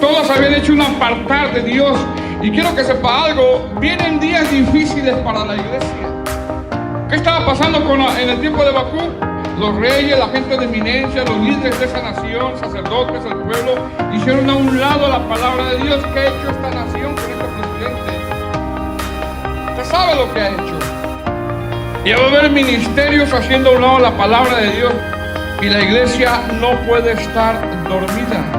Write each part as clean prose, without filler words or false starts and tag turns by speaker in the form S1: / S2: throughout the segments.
S1: todos habían hecho un apartar de Dios. Y quiero que sepa algo, vienen días difíciles para la iglesia. ¿Qué estaba pasando en el tiempo de Habacuc? Los reyes, la gente de eminencia, los líderes de esa nación, sacerdotes, el pueblo, hicieron a un lado la palabra de Dios. ¿Qué ha hecho esta nación con este presidente? Usted sabe lo que ha hecho. Y va a haber ministerios haciendo a un lado la palabra de Dios. Y la iglesia no puede estar dormida.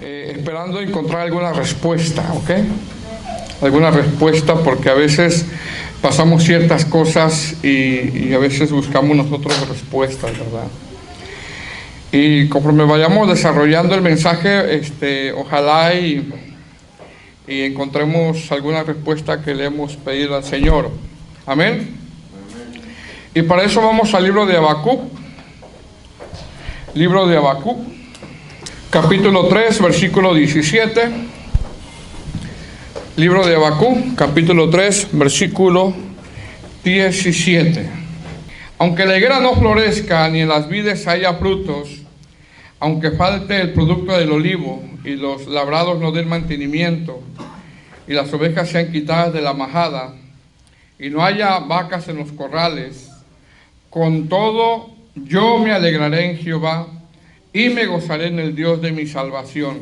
S1: Esperando encontrar alguna respuesta, ¿ok? Alguna respuesta, porque a veces pasamos ciertas cosas y a veces buscamos nosotros respuestas, ¿verdad? Y conforme vayamos desarrollando el mensaje, ojalá y encontremos alguna respuesta que le hemos pedido al Señor. Amén. Y para eso vamos al libro de Habacuc. Libro de Habacuc, capítulo 3, versículo 17. Libro de Habacuc, capítulo 3, versículo 17. Aunque la higuera no florezca, ni en las vides haya frutos, aunque falte el producto del olivo, y los labrados no den mantenimiento, y las ovejas sean quitadas de la majada, y no haya vacas en los corrales, con todo yo me alegraré en Jehová, y me gozaré en el Dios de mi salvación.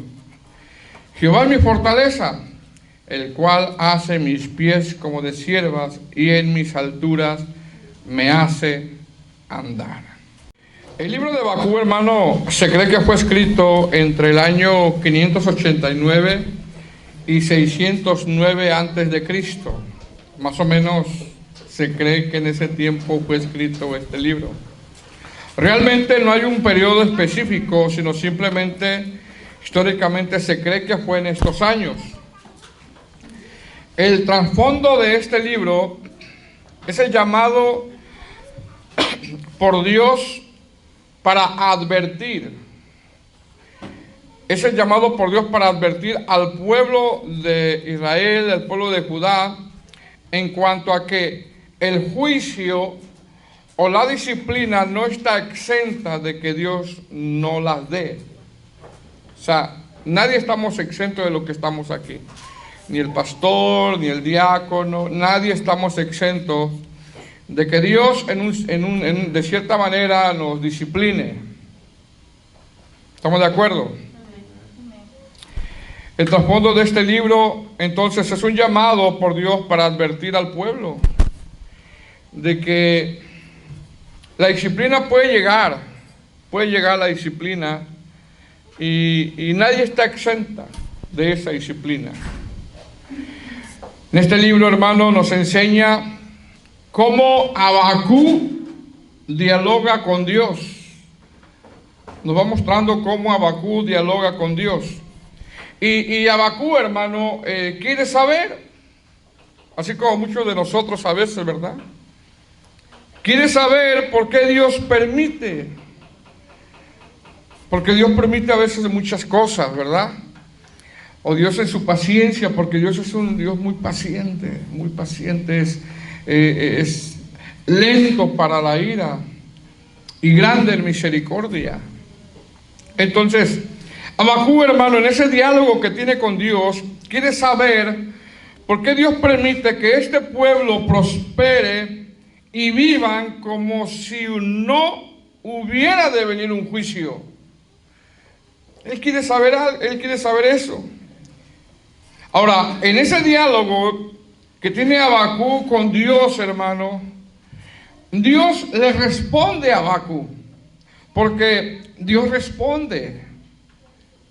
S1: Jehová es mi fortaleza, el cual hace mis pies como de ciervas, y en mis alturas me hace andar. El libro de Habacuc, hermano, se cree que fue escrito entre el año 589 y 609 antes de Cristo. Más o menos se cree que en ese tiempo fue escrito este libro. Realmente no hay un periodo específico, sino simplemente, históricamente se cree que fue en estos años. El trasfondo de este libro es el llamado por Dios para advertir. Es el llamado por Dios para advertir al pueblo de Israel, al pueblo de Judá, en cuanto a que el juicio o la disciplina no está exenta de que Dios no las dé. O sea, nadie estamos exentos de lo que estamos aquí. Ni el pastor, ni el diácono, nadie estamos exentos de que Dios de cierta manera nos discipline. ¿Estamos de acuerdo? El trasfondo de este libro, entonces, es un llamado por Dios para advertir al pueblo de que la disciplina puede llegar la disciplina y nadie está exenta de esa disciplina. En este libro, hermano, nos enseña cómo Habacuc dialoga con Dios. Nos va mostrando cómo Habacuc dialoga con Dios. Y Habacuc, hermano, quiere saber, así como muchos de nosotros a veces, ¿verdad? Quiere saber por qué Dios permite. Porque Dios permite a veces muchas cosas, ¿verdad? O Dios en su paciencia, porque Dios es un Dios muy paciente, es lento para la ira y grande en misericordia. Entonces, Habacuc, hermano, en ese diálogo que tiene con Dios, quiere saber por qué Dios permite que este pueblo prospere y vivan como si no hubiera de venir un juicio. Él quiere saber eso. Ahora, en ese diálogo que tiene Habacuc con Dios, hermano, Dios le responde a Habacuc, porque Dios responde.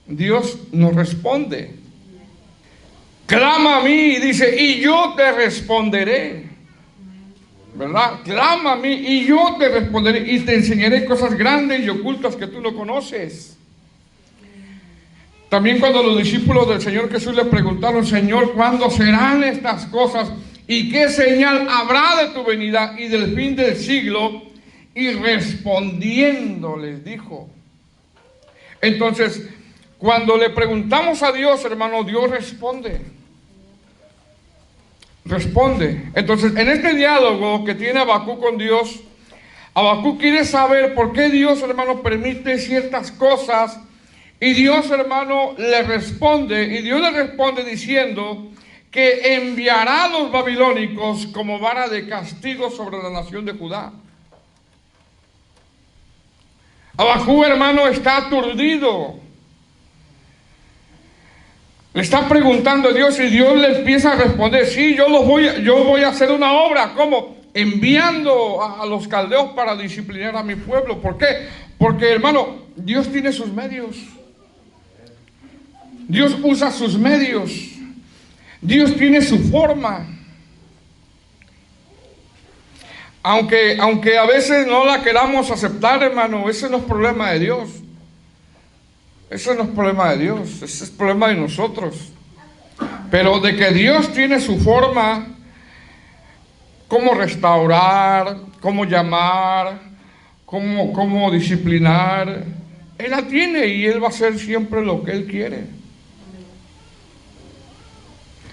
S1: Dios nos responde. Clama a mí, y dice, y yo te responderé. ¿Verdad? Clama a mí y yo te responderé y te enseñaré cosas grandes y ocultas que tú no conoces. También cuando los discípulos del Señor Jesús le preguntaron, Señor, ¿cuándo serán estas cosas? ¿Y qué señal habrá de tu venida y del fin del siglo? Y respondiendo les dijo. Entonces, cuando le preguntamos a Dios, hermano, Dios responde. Responde. Entonces, en este diálogo que tiene Habacuc con Dios, Habacuc quiere saber por qué Dios, hermano, permite ciertas cosas. Y Dios, hermano, le responde. Y Dios le responde diciendo que enviará a los babilónicos como vara de castigo sobre la nación de Judá. Habacuc, hermano, está aturdido. Le está preguntando a Dios y Dios le empieza a responder, sí, yo voy a hacer una obra. ¿Cómo? Enviando a los caldeos para disciplinar a mi pueblo. ¿Por qué? Porque, hermano, Dios tiene sus medios. Dios usa sus medios. Dios tiene su forma. Aunque a veces no la queramos aceptar, hermano, ese no es problema de Dios. Ese no es problema de Dios, ese es problema de nosotros. Pero de que Dios tiene su forma, cómo restaurar, cómo llamar, cómo disciplinar, Él la tiene y Él va a hacer siempre lo que Él quiere.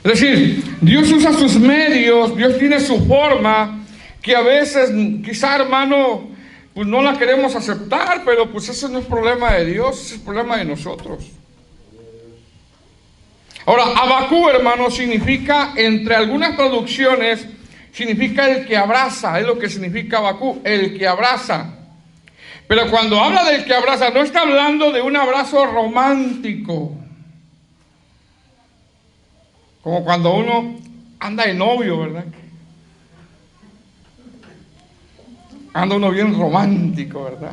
S1: Es decir, Dios usa sus medios, Dios tiene su forma, que a veces, quizá, hermano, pues no la queremos aceptar, pero pues ese no es problema de Dios, ese es problema de nosotros. Ahora, Habacuc, hermano, significa, entre algunas traducciones, significa el que abraza, es lo que significa Habacuc, el que abraza. Pero cuando habla del que abraza, no está hablando de un abrazo romántico, como cuando uno anda de novio, ¿verdad? Anda uno bien romántico, ¿verdad?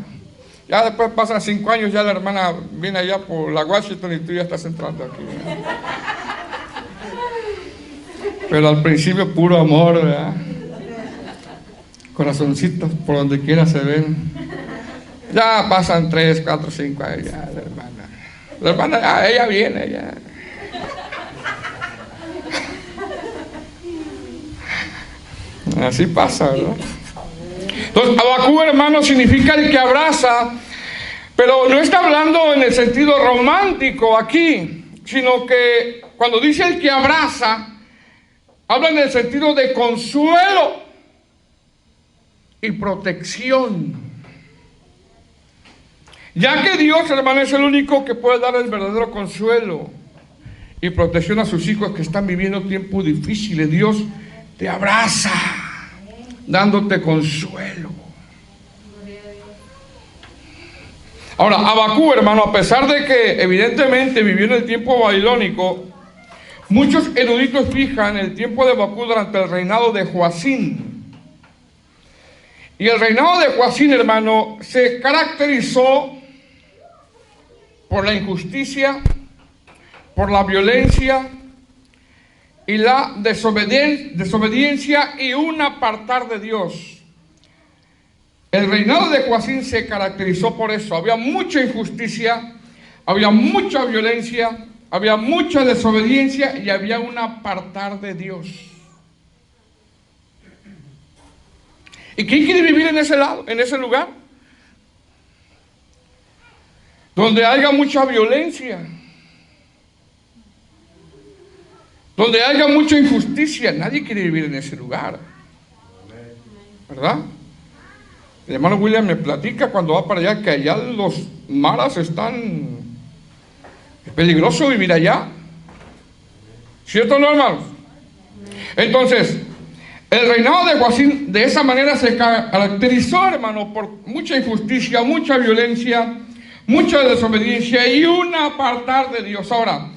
S1: Ya después pasan 5 años, ya la hermana viene allá por la Washington y tú ya estás entrando aquí, ¿verdad? Pero al principio puro amor, ¿verdad? Corazoncitos por donde quiera se ven. Ya pasan 3, 4, 5 años, ya la hermana, ella viene, ya. Así pasa, ¿verdad? Entonces, Habacuc, hermano, significa el que abraza, pero no está hablando en el sentido romántico aquí, sino que cuando dice el que abraza, habla en el sentido de consuelo y protección. Ya que Dios, hermano, es el único que puede dar el verdadero consuelo y protección a sus hijos que están viviendo tiempos difíciles. Dios te abraza, dándote consuelo. Ahora, Habacuc, hermano, a pesar de que evidentemente vivió en el tiempo babilónico, muchos eruditos fijan el tiempo de Habacuc durante el reinado de Joacim. Y el reinado de Joacim, hermano, se caracterizó por la injusticia, por la violencia y la desobediencia y un apartar de Dios. El reinado de Joacim se caracterizó por eso. Había mucha injusticia, había mucha violencia, había mucha desobediencia y había un apartar de Dios. ¿Y quién quiere vivir en ese lado, en ese lugar? Donde haya mucha violencia, donde haya mucha injusticia. Nadie quiere vivir en ese lugar, ¿verdad? El hermano William me platica cuando va para allá que allá los maras están... Es peligroso vivir allá. ¿Cierto o no, hermanos? Entonces, El reinado de Joacim de esa manera se caracterizó, hermano, por mucha injusticia, mucha violencia, mucha desobediencia y un apartar de Dios. Ahora,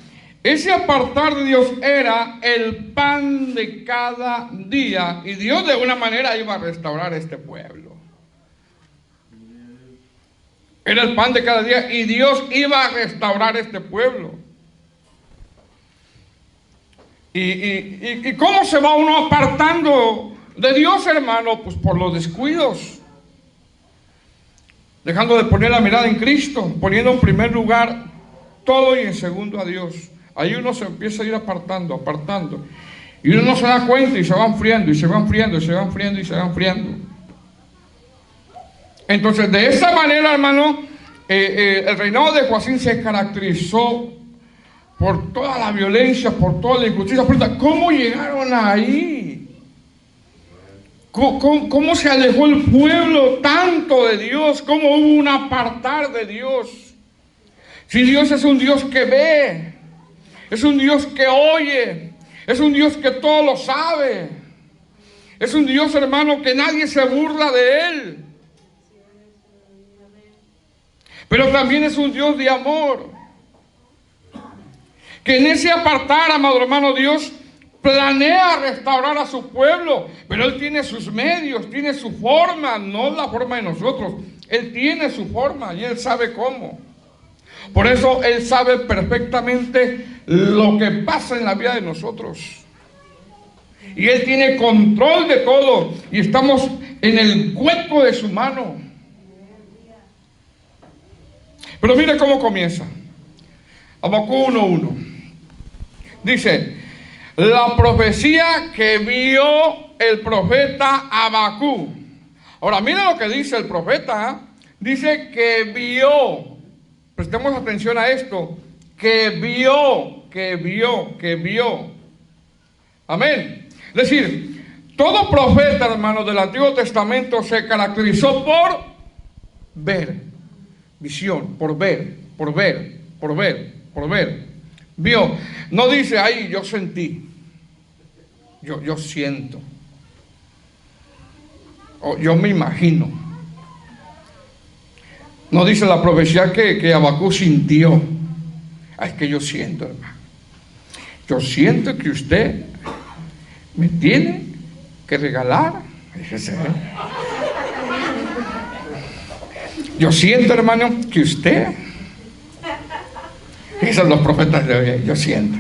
S1: ese apartar de Dios era el pan de cada día, y Dios de una manera iba a restaurar este pueblo. Era el pan de cada día y Dios iba a restaurar este pueblo. ¿Y cómo se va uno apartando de Dios, hermano? Pues por los descuidos. Dejando de poner la mirada en Cristo, poniendo en primer lugar todo y en segundo a Dios. Ahí uno se empieza a ir apartando. Y uno no se da cuenta y se va enfriando, y se va enfriando, y se va enfriando, y se va enfriando. Entonces, de esa manera, hermano, el reinado de Joacim se caracterizó por toda la violencia, por toda la injusticia. ¿Cómo llegaron ahí? ¿Cómo se alejó el pueblo tanto de Dios? ¿Cómo hubo un apartar de Dios? Si Dios es un Dios que ve, es un Dios que oye, es un Dios que todo lo sabe, es un Dios, hermano, que nadie se burla de Él. Pero también es un Dios de amor. Que en ese apartar, amado hermano, Dios planea restaurar a su pueblo, pero Él tiene sus medios, tiene su forma, no la forma de nosotros. Él tiene su forma y Él sabe cómo. Por eso Él sabe perfectamente lo que pasa en la vida de nosotros. Y Él tiene control de todo y estamos en el cuerpo de su mano. Pero mire cómo comienza. Habacuc 1:1. Dice, la profecía que vio el profeta Habacuc. Ahora, mira lo que dice el profeta. Dice que vio. Prestemos atención a esto. Que vio. Amén. Es decir, todo profeta, hermano, del Antiguo Testamento se caracterizó por ver. Visión, por ver. Vio. No dice, ahí yo sentí. Yo siento. O yo me imagino. No dice la profecía que Habacuc sintió. Es que yo siento, hermano. Yo siento que usted me tiene que regalar. Fíjese. Yo siento, hermano, que usted. Fíjense los profetas de hoy. Yo siento.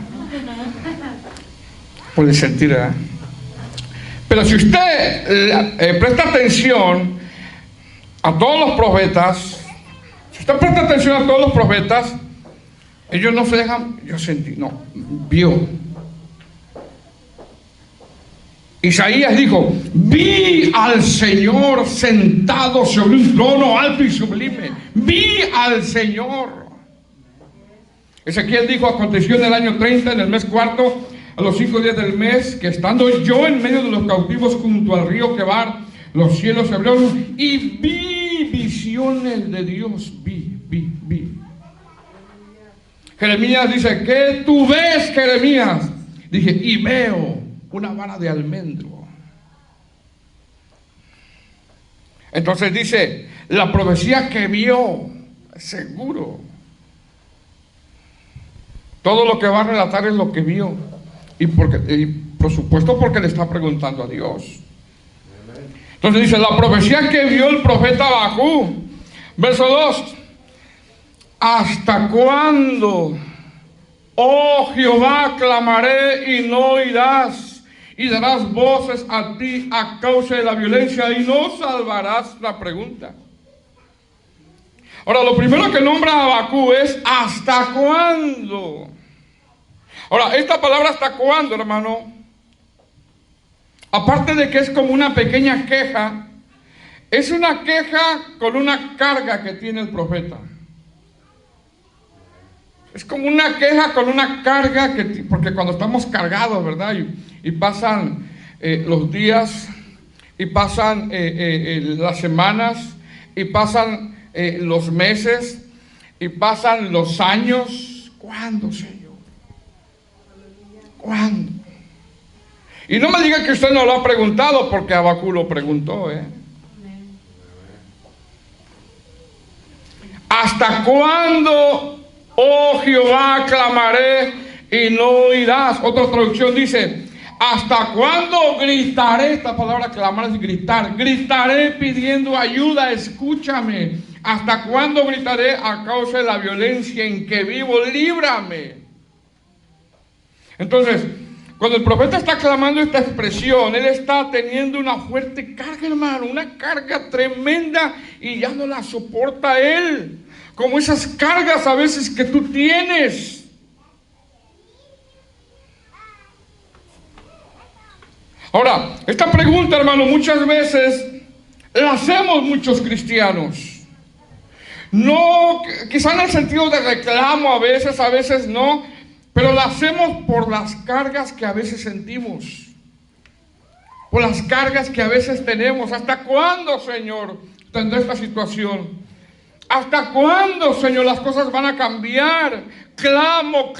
S1: Puede sentir, ¿verdad? Pero si usted presta atención a todos los profetas, ellos no se dejan, yo sentí, no, vio. Isaías dijo, vi al Señor sentado sobre un trono alto y sublime. Vi al Señor. Ezequiel dijo, aconteció en el año 30, en el mes cuarto, a los 5 días del mes, que estando yo en medio de los cautivos junto al río Quebar, los cielos se abrieron y vi visiones de Dios. Vi. Jeremías dice, ¿qué tú ves, Jeremías? Dije, y veo una vara de almendro. Entonces dice, la profecía que vio, seguro. Todo lo que va a relatar es lo que vio. Y por supuesto porque le está preguntando a Dios. Entonces dice, la profecía que vio el profeta Habacuc. Verso 2. ¿Hasta cuándo, oh Jehová, clamaré y no oirás? Y darás voces a ti a causa de la violencia y no salvarás? La pregunta. Ahora, lo primero que nombra Habacuc es ¿hasta cuándo? Ahora, esta palabra ¿hasta cuándo, hermano? Aparte de que es como una pequeña queja, es una queja con una carga que tiene el profeta. Es como una queja con una carga, porque cuando estamos cargados, ¿verdad? Y pasan los días, y pasan las semanas, y pasan los meses, y pasan los años. ¿Cuándo, Señor? ¿Cuándo? Y no me diga que usted no lo ha preguntado, porque Habacuc lo preguntó, ¿Hasta cuándo, oh Jehová, clamaré y no oirás? Otra traducción dice, ¿hasta cuándo gritaré? Esta palabra clamar es gritar. Gritaré pidiendo ayuda, escúchame. ¿Hasta cuándo gritaré a causa de la violencia en que vivo? Líbrame. Entonces, cuando el profeta está clamando esta expresión, él está teniendo una fuerte carga, hermano, una carga tremenda, y ya no la soporta él. Como esas cargas a veces que tú tienes. Ahora, esta pregunta, hermano, muchas veces la hacemos muchos cristianos. No, quizá en el sentido de reclamo, a veces no, pero la hacemos por las cargas que a veces sentimos, por las cargas que a veces tenemos. ¿Hasta cuándo, Señor, tendré esta situación? ¿Hasta cuándo, Señor, las cosas van a cambiar? Clamo,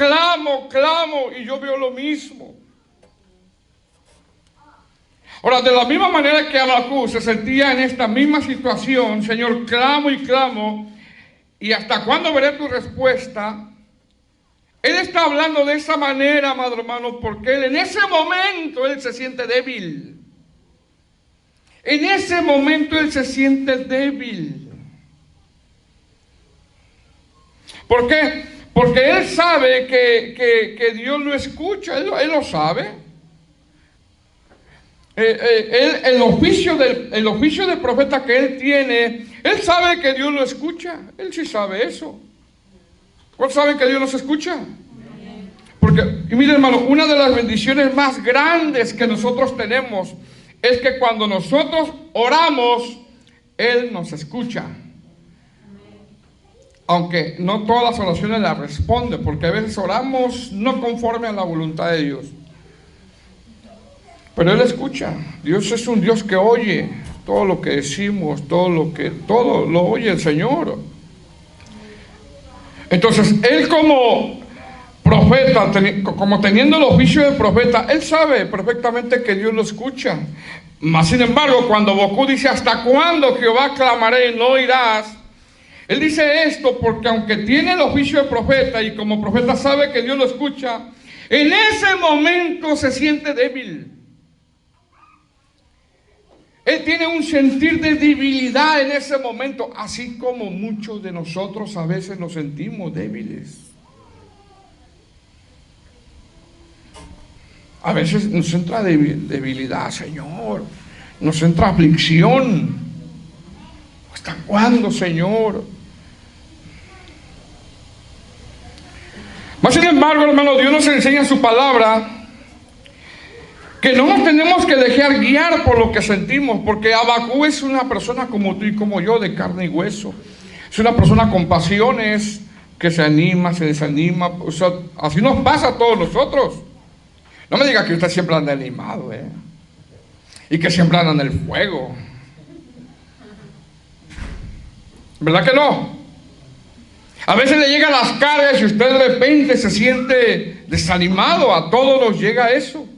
S1: y yo veo lo mismo. Ahora, de la misma manera que Habacuc se sentía en esta misma situación, Señor, clamo, y ¿hasta cuándo veré tu respuesta? Él está hablando de esa manera, amado hermano, porque él en ese momento él se siente débil. En ese momento él se siente débil. ¿Por qué? Porque él sabe que Dios lo escucha, él lo sabe. El oficio del profeta que él tiene, él sabe que Dios lo escucha. Él sí sabe eso. ¿Cuántos saben que Dios nos escucha? Porque, y mire, hermano, una de las bendiciones más grandes que nosotros tenemos es que cuando nosotros oramos, Él nos escucha. Aunque no todas las oraciones las responde, porque a veces oramos no conforme a la voluntad de Dios. Pero Él escucha. Dios es un Dios que oye todo lo que decimos, todo lo oye el Señor. Entonces, Él como profeta, como teniendo el oficio de profeta, Él sabe perfectamente que Dios lo escucha. Mas, sin embargo, cuando Habacuc dice, ¿hasta cuándo, Jehová, clamaré y no oirás? Él dice esto porque aunque tiene el oficio de profeta y como profeta sabe que Dios lo escucha, en ese momento se siente débil. Él tiene un sentir de debilidad en ese momento, así como muchos de nosotros a veces nos sentimos débiles. A veces nos entra debilidad, Señor, nos entra aflicción. ¿Hasta cuándo, Señor? Mas sin embargo, hermano, Dios nos enseña en su palabra que no nos tenemos que dejar guiar por lo que sentimos, porque Habacuc es una persona como tú y como yo, de carne y hueso. Es una persona con pasiones, que se anima, se desanima. O sea, así nos pasa a todos nosotros. No me diga que usted siempre anda animado, y que siempre anda en el fuego. ¿Verdad que no? A veces le llegan las cargas y usted de repente se siente desanimado. A todos nos llega eso.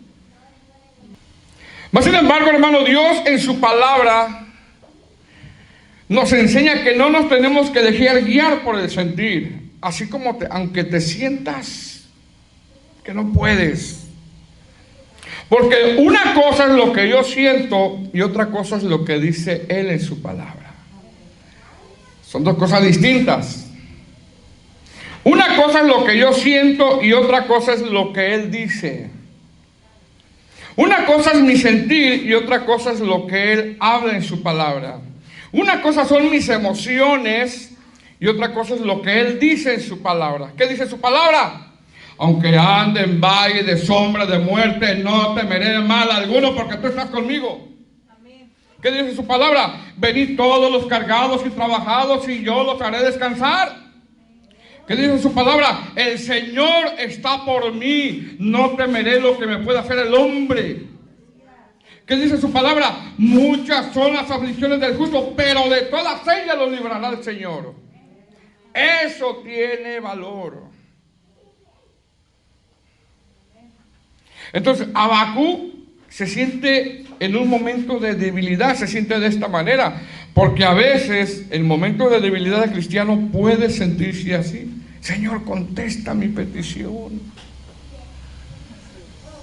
S1: Mas sin embargo, hermano, Dios en su palabra nos enseña que no nos tenemos que dejar guiar por el sentir. Así como aunque te sientas que no puedes. Porque una cosa es lo que yo siento y otra cosa es lo que dice Él en su palabra. Son dos cosas distintas. Una cosa es lo que yo siento y otra cosa es lo que Él dice. Una cosa es mi sentir y otra cosa es lo que Él habla en su palabra. Una cosa son mis emociones y otra cosa es lo que Él dice en su palabra. ¿Qué dice su palabra? Aunque ande en valle de sombra de muerte, no temeré mal alguno porque tú estás conmigo. Amén. ¿Qué dice su palabra? Venid todos los cargados y trabajados y yo los haré descansar. ¿Qué dice su palabra? El Señor está por mí, no temeré lo que me pueda hacer el hombre. ¿Qué dice su palabra? Muchas son las aflicciones del justo, pero de todas ellas los librará el Señor. Eso tiene valor. Entonces, Habacuc se siente en un momento de debilidad, se siente de esta manera, porque a veces el momento de debilidad del cristiano puede sentirse así. Señor, contesta mi petición.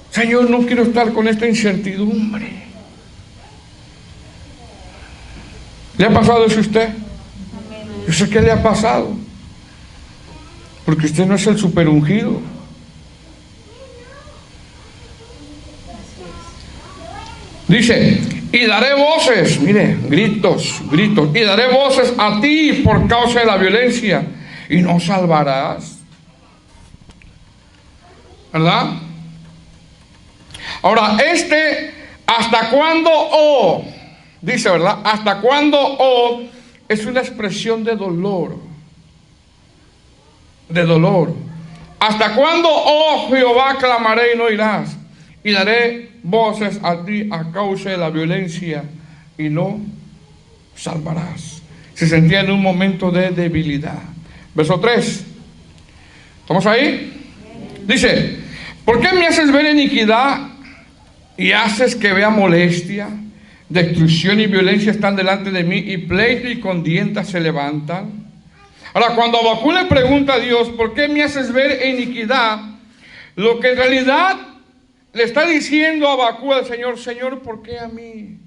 S1: Señor, no quiero estar con esta incertidumbre. ¿Le ha pasado eso a usted? Yo sé que le ha pasado, porque usted no es el superungido. Dice, y daré voces, mire, gritos, y daré voces a ti por causa de la violencia, y no salvarás. ¿Verdad? Ahora, ¿hasta cuándo, oh? Dice, ¿verdad? ¿Hasta cuándo, oh? Es una expresión de dolor. De dolor. ¿Hasta cuándo, oh Jehová, clamaré y no oirás? Y daré voces a ti a causa de la violencia y no salvarás. Se sentía en un momento de debilidad. Verso 3. ¿Estamos ahí? Dice, ¿por qué me haces ver iniquidad y haces que vea molestia? Destrucción y violencia están delante de mí, y pleito y contienda se levantan. Ahora, cuando Habacuc le pregunta a Dios, ¿por qué me haces ver iniquidad? Lo que en realidad le está diciendo a Habacuc al Señor, Señor, ¿por qué a mí?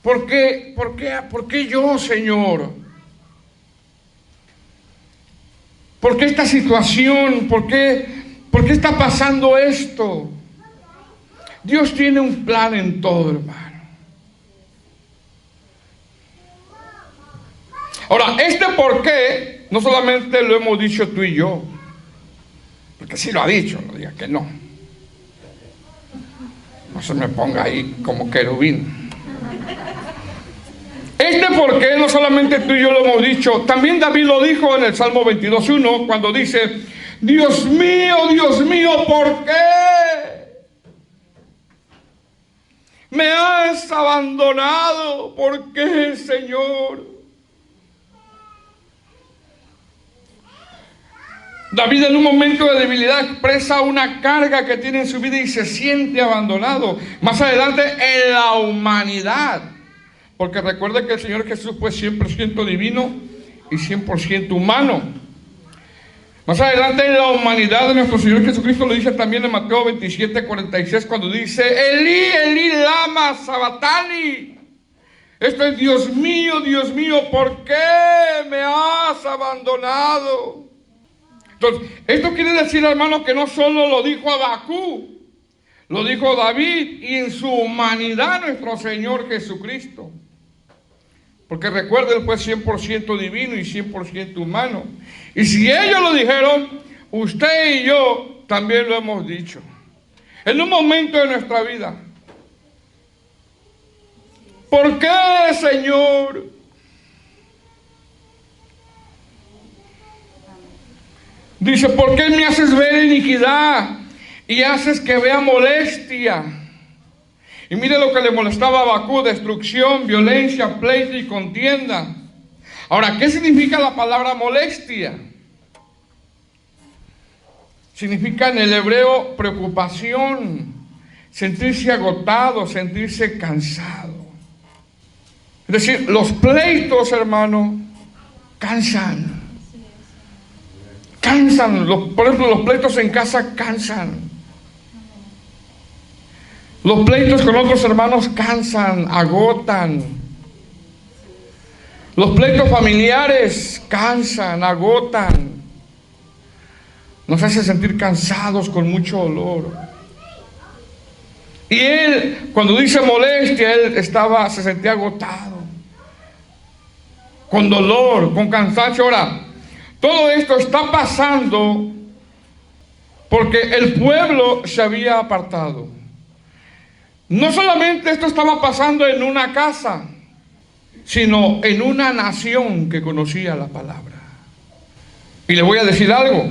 S1: ¿Por qué yo, Señor? ¿Por qué esta situación? ¿Por qué está pasando esto? Dios tiene un plan en todo, hermano. Ahora, este por qué no solamente lo hemos dicho tú y yo, porque sí lo ha dicho, no diga que no. No se me ponga ahí como querubín. Este por qué no solamente tú y yo lo hemos dicho, también David lo dijo en el Salmo 22:1, cuando dice, Dios mío, ¿por qué me has abandonado? ¿Por qué, Señor? David en un momento de debilidad expresa una carga que tiene en su vida y se siente abandonado. Más adelante en la humanidad. Porque recuerda que el Señor Jesús fue 100% divino y 100% humano. Más adelante en la humanidad de nuestro Señor Jesucristo lo dice también en Mateo 27:46, cuando dice, Elí, Elí, lama sabactani. Esto es, Dios mío, ¿por qué me has abandonado? Entonces, esto quiere decir, hermano, que no solo lo dijo Habacuc, lo dijo David, y en su humanidad nuestro Señor Jesucristo. Porque recuerden, él fue 100% divino y 100% humano. Y si ellos lo dijeron, usted y yo también lo hemos dicho. En un momento de nuestra vida. ¿Por qué, Señor? Dice, ¿por qué me haces ver iniquidad y haces que vea molestia? Y mire lo que le molestaba a Habacuc: destrucción, violencia, pleito y contienda. Ahora, ¿qué significa la palabra molestia? Significa en el hebreo preocupación, sentirse agotado, sentirse cansado. Es decir, los pleitos, hermano, cansan. Cansan. Por ejemplo, los pleitos en casa cansan. Los pleitos con otros hermanos cansan, agotan. Los pleitos familiares cansan, agotan. Nos hace sentir cansados con mucho dolor. Y él, cuando dice molestia, él se sentía agotado, con dolor, con cansancio. Ahora, todo esto está pasando porque el pueblo se había apartado. No solamente esto estaba pasando en una casa, sino en una nación que conocía la palabra. Y le voy a decir algo: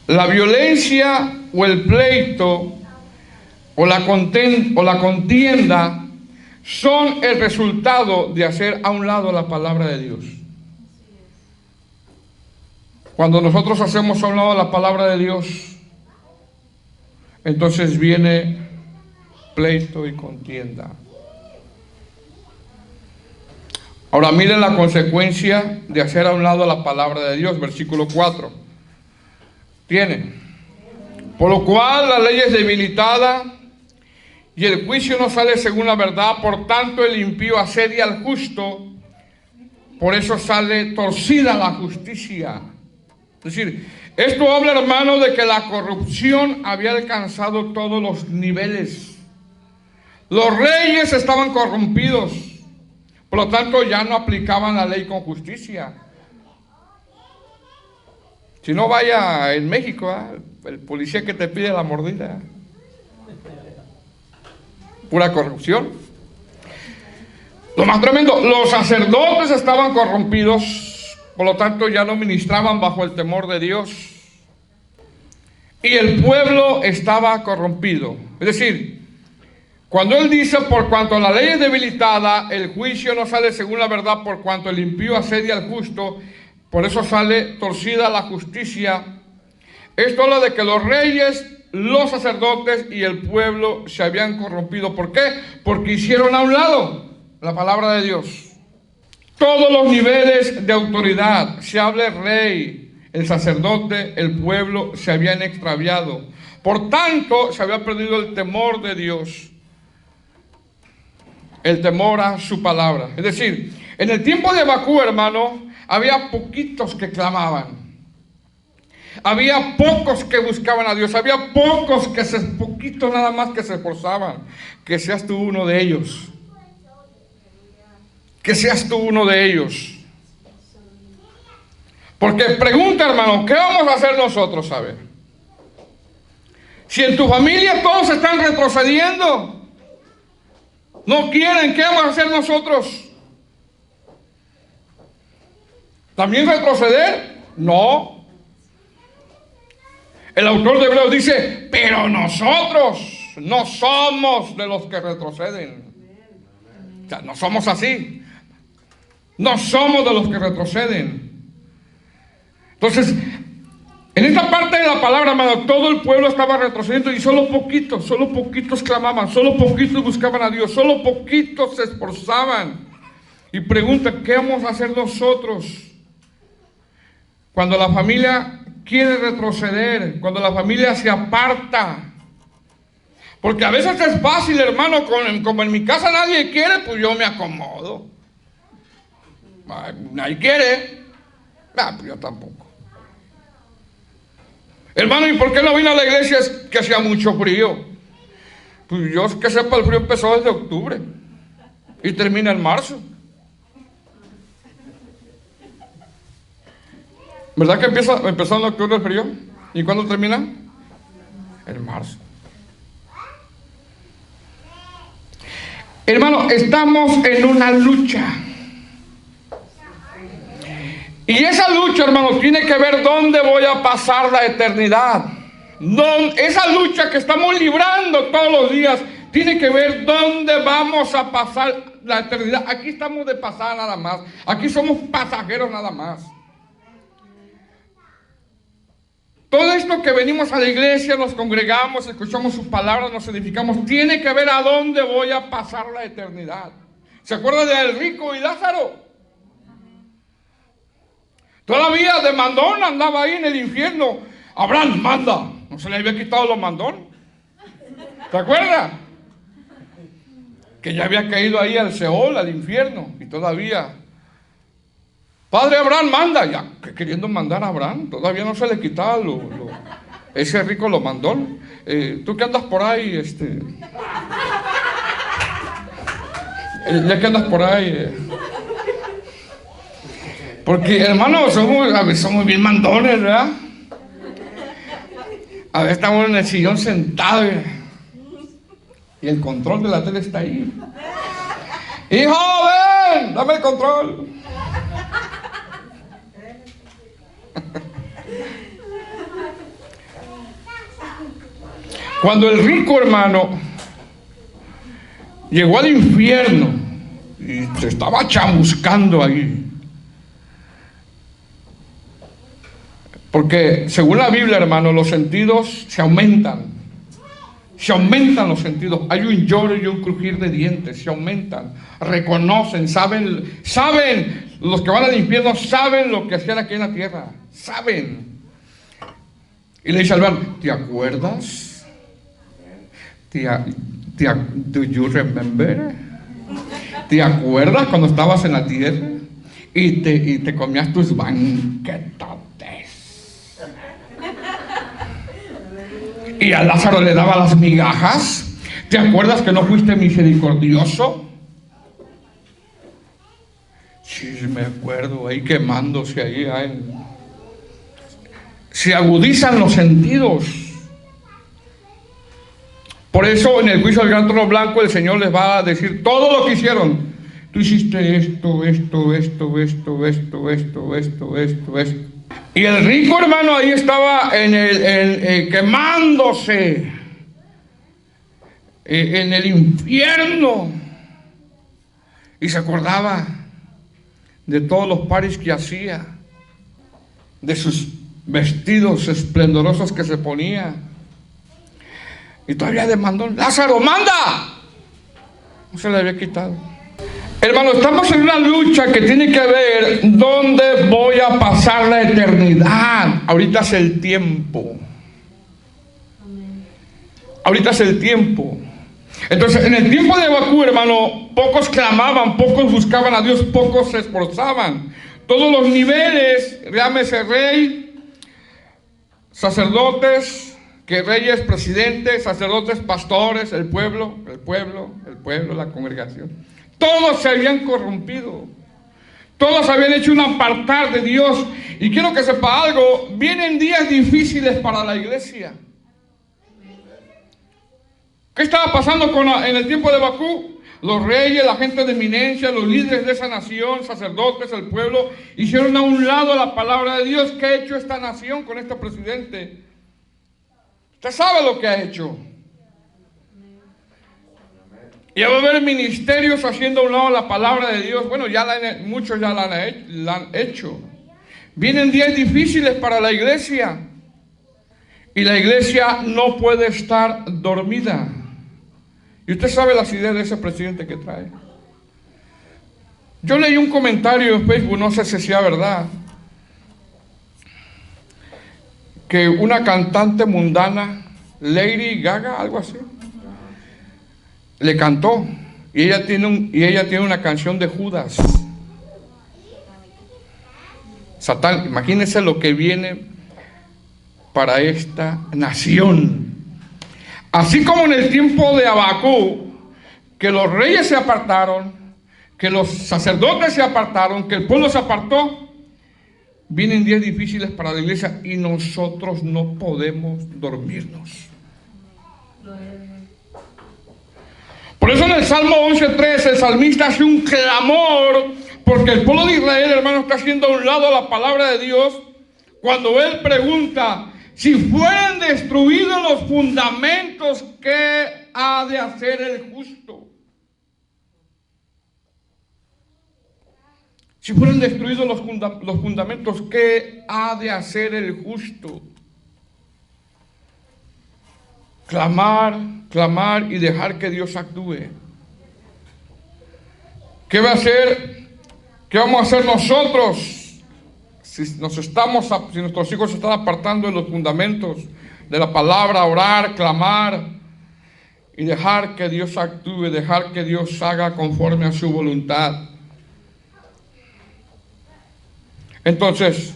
S1: la violencia o el pleito o la contienda son el resultado de hacer a un lado la palabra de Dios. Cuando nosotros hacemos a un lado la palabra de Dios, entonces viene pleito y contienda. Ahora miren la consecuencia de hacer a un lado la palabra de Dios, versículo 4. Tiene: por lo cual la ley es debilitada y el juicio no sale según la verdad, por tanto el impío asedia al justo, por eso sale torcida la justicia. Es decir, esto habla, hermano, de que la corrupción había alcanzado todos los niveles. Los reyes estaban corrompidos, por lo tanto ya no aplicaban la ley con justicia. Si no, vaya en México, el policía que te pide la mordida. Pura corrupción. Lo más tremendo, los sacerdotes estaban corrompidos, por lo tanto ya no ministraban bajo el temor de Dios. Y el pueblo estaba corrompido. Es decir, cuando él dice, por cuanto la ley es debilitada, el juicio no sale según la verdad, por cuanto el impío asedia al justo, por eso sale torcida la justicia. Esto habla de que los reyes, los sacerdotes y el pueblo se habían corrompido. ¿Por qué? Porque hicieron a un lado la palabra de Dios. Todos los niveles de autoridad, se habla el rey, el sacerdote, el pueblo, se habían extraviado. Por tanto, se había perdido el temor de Dios, el temor a su palabra. Es decir, en el tiempo de Habacuc, hermano, había poquitos que clamaban. Había pocos que buscaban a Dios. Había poquitos nada más que se esforzaban. Que seas tú uno de ellos. Que seas tú uno de ellos. Porque pregunta, hermano, ¿qué vamos a hacer nosotros? A ver, si en tu familia todos están retrocediendo, no quieren, ¿qué vamos a hacer nosotros? ¿También retroceder? No. El autor de Hebreos dice, pero nosotros no somos de los que retroceden. O sea, no somos así. No somos de los que retroceden. Entonces, en esta parte de la palabra, hermano, todo el pueblo estaba retrocediendo y solo poquitos clamaban, solo poquitos buscaban a Dios, solo poquitos se esforzaban. Y pregunta, ¿qué vamos a hacer nosotros cuando la familia quiere retroceder, cuando la familia se aparta? Porque a veces es fácil, hermano, como en mi casa nadie quiere, pues yo me acomodo. Nadie quiere, pues yo tampoco. Hermano, ¿y por qué no vine a la iglesia? Es que hacía mucho frío. Pues yo que sepa, el frío empezó desde octubre y termina en marzo. ¿Verdad que empezó en octubre el frío? ¿Y cuándo termina? En marzo. Hermano, estamos en una lucha. Y esa lucha, hermano, tiene que ver dónde voy a pasar la eternidad. Esa lucha que estamos librando todos los días tiene que ver dónde vamos a pasar la eternidad. Aquí estamos de pasada nada más. Aquí somos pasajeros nada más. Todo esto que venimos a la iglesia, nos congregamos, escuchamos sus palabras, nos edificamos, tiene que ver a dónde voy a pasar la eternidad. ¿Se acuerdan del rico y Lázaro? Todavía de mandón andaba ahí en el infierno. Abraham, manda. No se le había quitado los mandón. ¿Se acuerda? Que ya había caído ahí al Seol, al infierno. Y todavía, Padre Abraham, manda. Ya queriendo mandar a Abraham. Todavía no se le quitaba ese rico lo mandón. Tú que andas por ahí, ya que andas por ahí. Porque, hermanos, a veces somos bien mandones, ¿verdad? A veces estamos en el sillón sentados y el control de la tele está ahí. Hijo, ven, dame el control. Cuando el rico, hermano, llegó al infierno y se estaba chamuscando ahí. Porque según la Biblia, hermano, los sentidos se aumentan. Se aumentan los sentidos. Hay un lloro y un crujir de dientes. Se aumentan. Reconocen, saben, los que van al infierno saben lo que hacían aquí en la tierra. Saben. Y le dice al hermano, ¿te acuerdas? ¿Do you remember? ¿Te acuerdas cuando estabas en la tierra? Y te comías tus banquetotes. Y a Lázaro le daba las migajas. ¿Te acuerdas que no fuiste misericordioso? Sí, me acuerdo, ahí quemándose ahí. Se agudizan los sentidos. Por eso en el juicio del gran trono blanco el Señor les va a decir todo lo que hicieron. Tú hiciste esto. Y el rico hermano ahí estaba quemándose en el infierno. Y se acordaba de todos los paris que hacía, de sus vestidos esplendorosos que se ponía. Y todavía demandó, Lázaro, manda. No se le había quitado. Hermano, estamos en una lucha que tiene que ver dónde voy a pasar la eternidad. Ahorita es el tiempo. Ahorita es el tiempo. Entonces, en el tiempo de Habacuc, hermano, pocos clamaban, pocos buscaban a Dios, pocos se esforzaban. Todos los niveles, llámese rey, sacerdotes, que reyes, presidentes, sacerdotes, pastores, el pueblo, la congregación. Todos se habían corrompido. Todos habían hecho un apartar de Dios. Y quiero que sepa algo, vienen días difíciles para la iglesia. ¿Qué estaba pasando en el tiempo de Habacuc? Los reyes, la gente de eminencia, los líderes de esa nación, sacerdotes, el pueblo, hicieron a un lado la palabra de Dios. ¿Qué ha hecho esta nación con este presidente? Usted sabe lo que ha hecho. Y va a haber ministerios haciendo a un lado la palabra de Dios. Bueno, muchos ya la han hecho. Vienen días difíciles para la iglesia. Y la iglesia no puede estar dormida. Y usted sabe las ideas de ese presidente que trae. Yo leí un comentario en Facebook, no sé si sea verdad, que una cantante mundana, Lady Gaga, algo así, le cantó. Y ella tiene una canción de Judas. Satán, imagínense lo que viene para esta nación. Así como en el tiempo de Habacuc, que los reyes se apartaron, que los sacerdotes se apartaron, que el pueblo se apartó, vienen días difíciles para la iglesia y nosotros no podemos dormirnos. Por eso en el Salmo 11:3 el salmista hace un clamor, porque el pueblo de Israel, hermano, está haciendo a un lado la palabra de Dios, cuando él pregunta, si fueran destruidos los fundamentos, ¿qué ha de hacer el justo? Si fueran destruidos los fundamentos, ¿qué ha de hacer el justo? Clamar y dejar que Dios actúe. ¿Qué va a hacer? ¿Qué vamos a hacer nosotros? Si nuestros hijos se están apartando de los fundamentos de la palabra, orar, clamar y dejar que Dios actúe, dejar que Dios haga conforme a su voluntad. Entonces,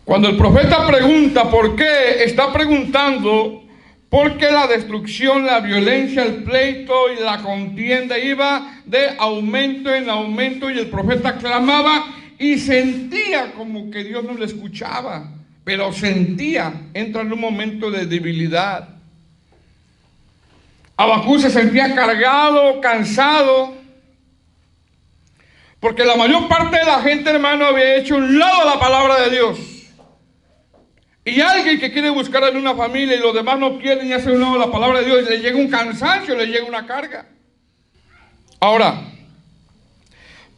S1: cuando el profeta pregunta por qué, está preguntando por qué la destrucción, la violencia, el pleito y la contienda iba de aumento en aumento, y el profeta clamaba y sentía como que Dios no le escuchaba, pero entra en un momento de debilidad. Habacuc se sentía cargado, cansado, porque la mayor parte de la gente, hermano, había hecho un lado la palabra de Dios. Y alguien que quiere buscar en una familia y los demás no quieren y hace un lado la palabra de Dios, le llega un cansancio, le llega una carga. Ahora,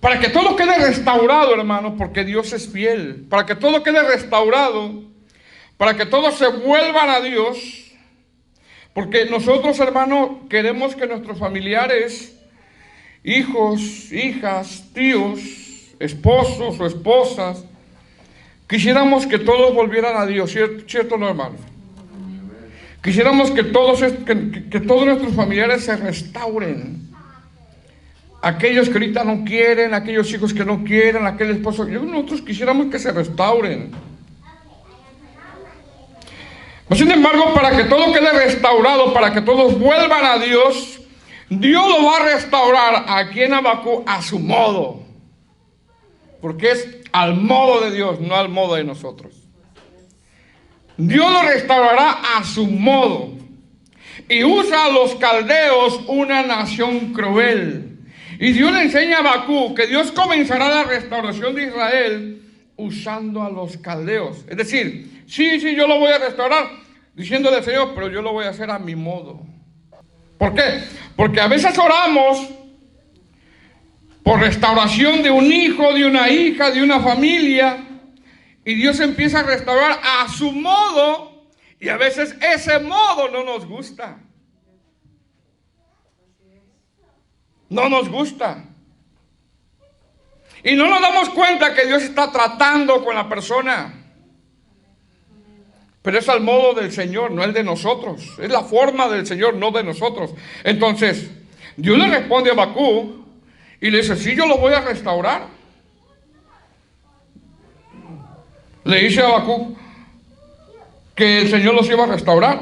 S1: para que todo quede restaurado, hermano, porque Dios es fiel, para que todo quede restaurado, para que todos se vuelvan a Dios, Porque nosotros, hermanos, queremos que nuestros familiares, hijos, hijas, tíos, esposos o esposas, quisiéramos que todos volvieran a Dios, ¿cierto o no, hermano? Quisiéramos que todos nuestros familiares se restauren. Aquellos que ahorita no quieren, aquellos hijos que no quieren, aquel esposo, nosotros quisiéramos que se restauren. Sin embargo, para que todo quede restaurado, para que todos vuelvan a Dios, Dios lo va a restaurar aquí en Habacuc a su modo. Porque es al modo de Dios, no al modo de nosotros. Dios lo restaurará a su modo. Y usa a los caldeos, una nación cruel. Y Dios le enseña a Habacuc que Dios comenzará la restauración de Israel usando a los caldeos. Es decir, sí, yo lo voy a restaurar, diciéndole al Señor, pero yo lo voy a hacer a mi modo. ¿Por qué? Porque a veces oramos por restauración de un hijo, de una hija, de una familia, y Dios empieza a restaurar a su modo, y a veces ese modo no nos gusta. No nos gusta. Y no nos damos cuenta que Dios está tratando con la persona. Pero es al modo del Señor, no el de nosotros. Es la forma del Señor, no de nosotros. Entonces, Dios le responde a Habacuc y le dice, sí, yo lo voy a restaurar. Le dice a Habacuc que el Señor los iba a restaurar.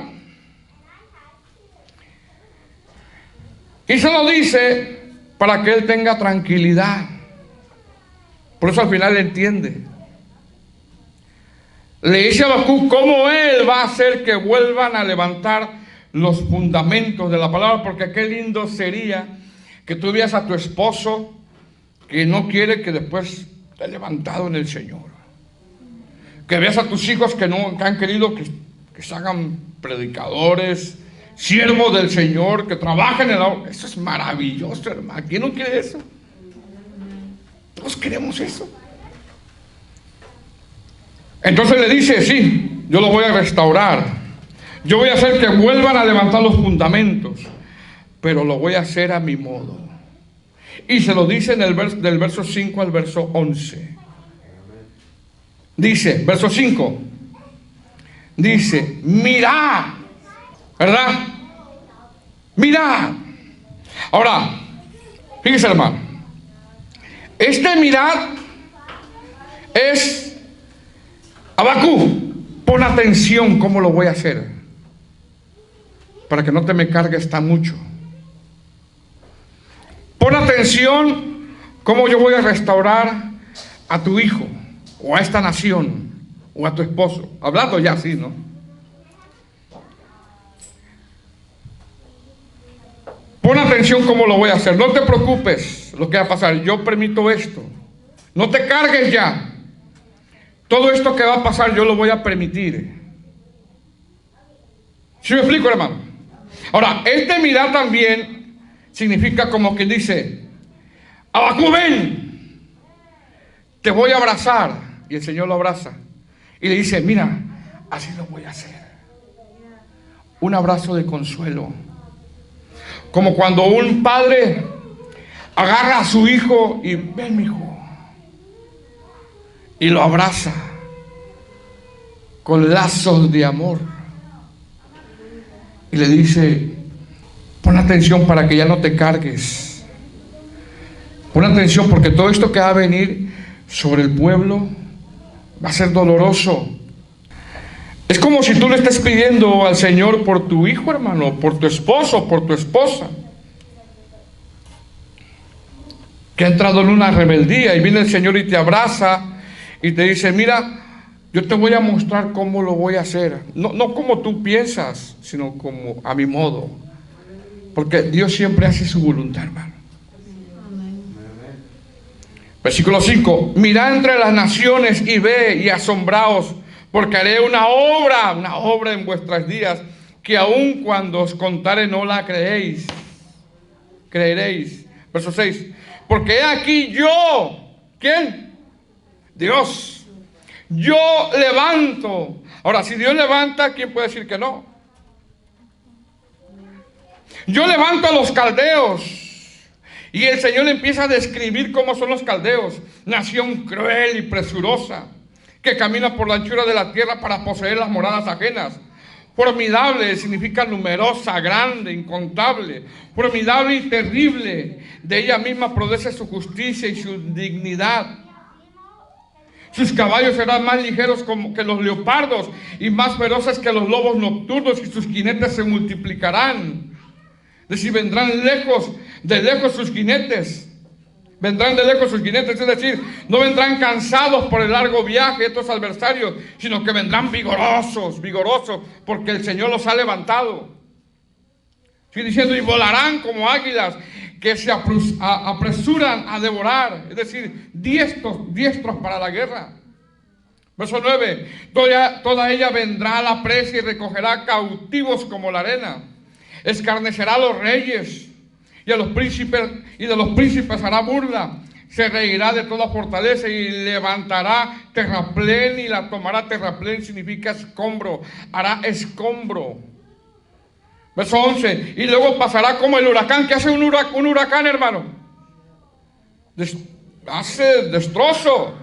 S1: Y se lo dice para que él tenga tranquilidad. Por eso al final entiende. Le dice a Habacuc cómo él va a hacer que vuelvan a levantar los fundamentos de la palabra. Porque qué lindo sería que tú veas a tu esposo que no quiere que después esté levantado en el Señor. Que veas a tus hijos que han querido que se hagan predicadores, siervos del Señor, que trabajen en la... Eso es maravilloso, hermano. ¿Quién no quiere eso? Todos queremos eso. Entonces le dice, sí, yo lo voy a restaurar. Yo voy a hacer que vuelvan a levantar los fundamentos, pero lo voy a hacer a mi modo. Y se lo dice en del verso 5 al verso 11. Dice, verso 5, dice, mirad, ¿verdad? Mirad. Ahora, fíjese, hermano, este mirad es Habacuc, pon atención cómo lo voy a hacer, para que no te me cargues tan mucho. Pon atención cómo yo voy a restaurar a tu hijo, o a esta nación, o a tu esposo. Hablando ya así, ¿no? Pon atención cómo lo voy a hacer. No te preocupes lo que va a pasar. Yo permito esto. No te cargues ya. Todo esto que va a pasar yo lo voy a permitir. ¿Sí me explico, hermano? Ahora, este mirar también significa como que dice, Habacuc, ven, te voy a abrazar. Y el Señor lo abraza y le dice, mira, así lo voy a hacer. Un abrazo de consuelo. Como cuando un padre agarra a su hijo y ven, mi hijo, y lo abraza con lazos de amor y le dice, pon atención para que ya no te cargues. Pon atención porque todo esto que va a venir sobre el pueblo va a ser doloroso. Es como si tú le estés pidiendo al Señor por tu hijo, hermano, por tu esposo, por tu esposa, que ha entrado en una rebeldía, y viene el Señor y te abraza y te dice, mira, yo te voy a mostrar cómo lo voy a hacer. No como tú piensas, sino como a mi modo. Porque Dios siempre hace su voluntad, hermano. Versículo 5, mirad entre las naciones y ve y asombraos, porque haré una obra en vuestros días, que aun cuando os contare no la creéis. Creeréis. Verso 6, porque he aquí yo, ¿quién? Dios. Yo levanto. Ahora, si Dios levanta, ¿quién puede decir que no? Yo levanto a los caldeos. Y el Señor empieza a describir cómo son los caldeos. Nación cruel y presurosa, que camina por la anchura de la tierra para poseer las moradas ajenas. Formidable significa numerosa, grande, incontable. Formidable y terrible. De ella misma produce su justicia y su dignidad. Sus caballos serán más ligeros que los leopardos y más feroces que los lobos nocturnos, y sus jinetes se multiplicarán. Es decir, vendrán de lejos sus jinetes. Vendrán de lejos sus jinetes, es decir, no vendrán cansados por el largo viaje estos adversarios, sino que vendrán vigorosos, porque el Señor los ha levantado. Sigue diciendo, y volarán como águilas que se apresuran a devorar, es decir, diestros para la guerra. Verso 9, toda ella vendrá a la presa y recogerá cautivos como la arena. Escarnecerá a los reyes y a los príncipes, y de los príncipes hará burla. Se reirá de toda fortaleza y levantará terraplén y la tomará. Terraplén significa escombro, hará escombro. Verso 11, y luego pasará como el huracán. ¿Qué hace un huracán, hermano? Hace destrozo.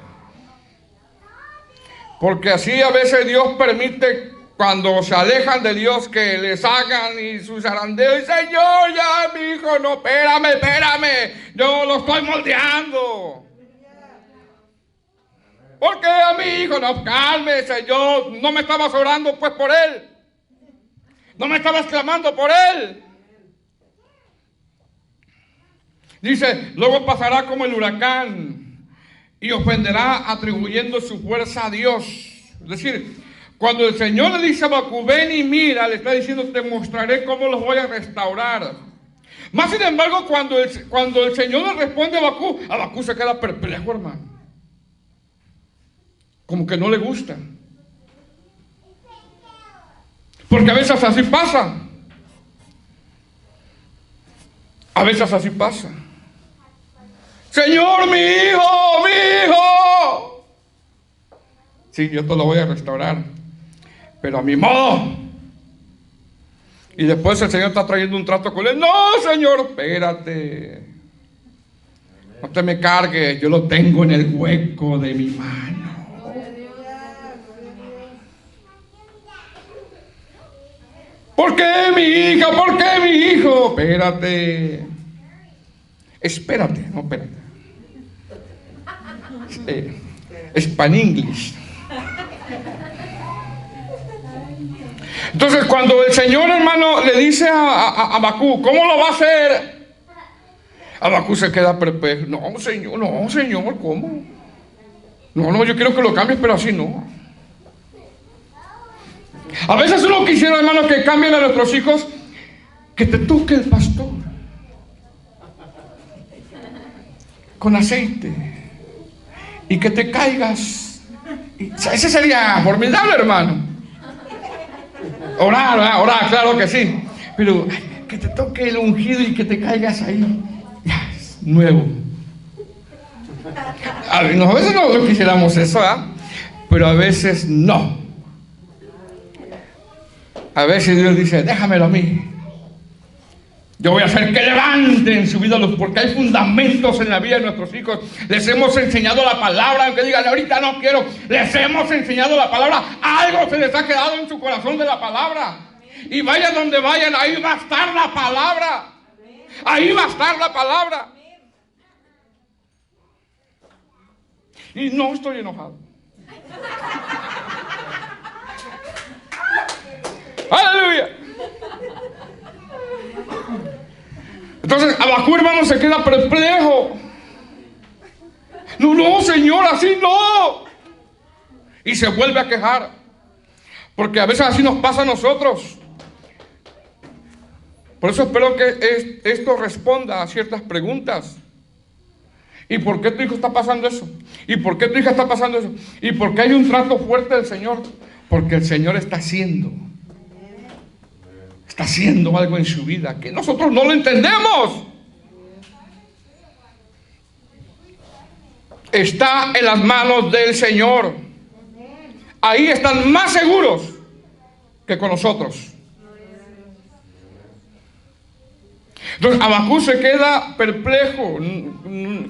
S1: Porque así a veces Dios permite, cuando se alejan de Dios, que les hagan y sus zarandeos. Y Señor, ya mi hijo, no, espérame, yo lo estoy moldeando. Porque a mi hijo, no, cálmese, yo no me estabas orando pues por él. No me estabas clamando por él. Dice, luego pasará como el huracán y ofenderá atribuyendo su fuerza a Dios. Es decir, cuando el Señor le dice a Habacuc, ven y mira, le está diciendo, te mostraré cómo los voy a restaurar. Más sin embargo, cuando el Señor le responde a Habacuc se queda perplejo, hermano. Como que no le gusta. Porque a veces así pasa. A veces así pasa. Señor, mi hijo. Sí, yo te lo voy a restaurar, pero a mi modo. Y después el Señor está trayendo un trato con él. No, Señor, espérate. No te me cargues, yo lo tengo en el hueco de mi mano. ¿Por qué mi hija? ¿Por qué mi hijo? Espérate. Espérate. Span-English. Entonces, cuando el Señor, hermano, le dice a Habacuc, ¿cómo lo va a hacer? Habacuc se queda perplejo. No, Señor, ¿cómo? No, yo quiero que lo cambies, pero así no. A veces uno quisiera, hermano, que cambien a nuestros hijos, que te toque el pastor con aceite y que te caigas. Ese sería formidable, hermano. Orar, claro que sí. Pero que te toque el ungido y que te caigas ahí. Ya, es nuevo. A veces no quisiéramos eso, pero a veces no. A veces Dios dice, déjamelo a mí. Yo voy a hacer que levanten su vida, porque hay fundamentos en la vida de nuestros hijos. Les hemos enseñado la palabra, aunque digan, ahorita no quiero. Les hemos enseñado la palabra. Algo se les ha quedado en su corazón de la palabra. Y vayan donde vayan, ahí va a estar la palabra. Ahí va a estar la palabra. Y no estoy enojado. ¡Aleluya! Entonces Habacuc, hermano, se queda perplejo. No, Señor, así no. Y se vuelve a quejar. Porque a veces así nos pasa a nosotros. Por eso espero que esto responda a ciertas preguntas. ¿Y por qué tu hijo está pasando eso? ¿Y por qué tu hija está pasando eso? ¿Y por qué hay un trato fuerte del Señor? Porque el Señor está haciendo algo en su vida que nosotros no lo entendemos. Está en las manos del Señor. Ahí están más seguros que con nosotros. Entonces Habacuc se queda perplejo,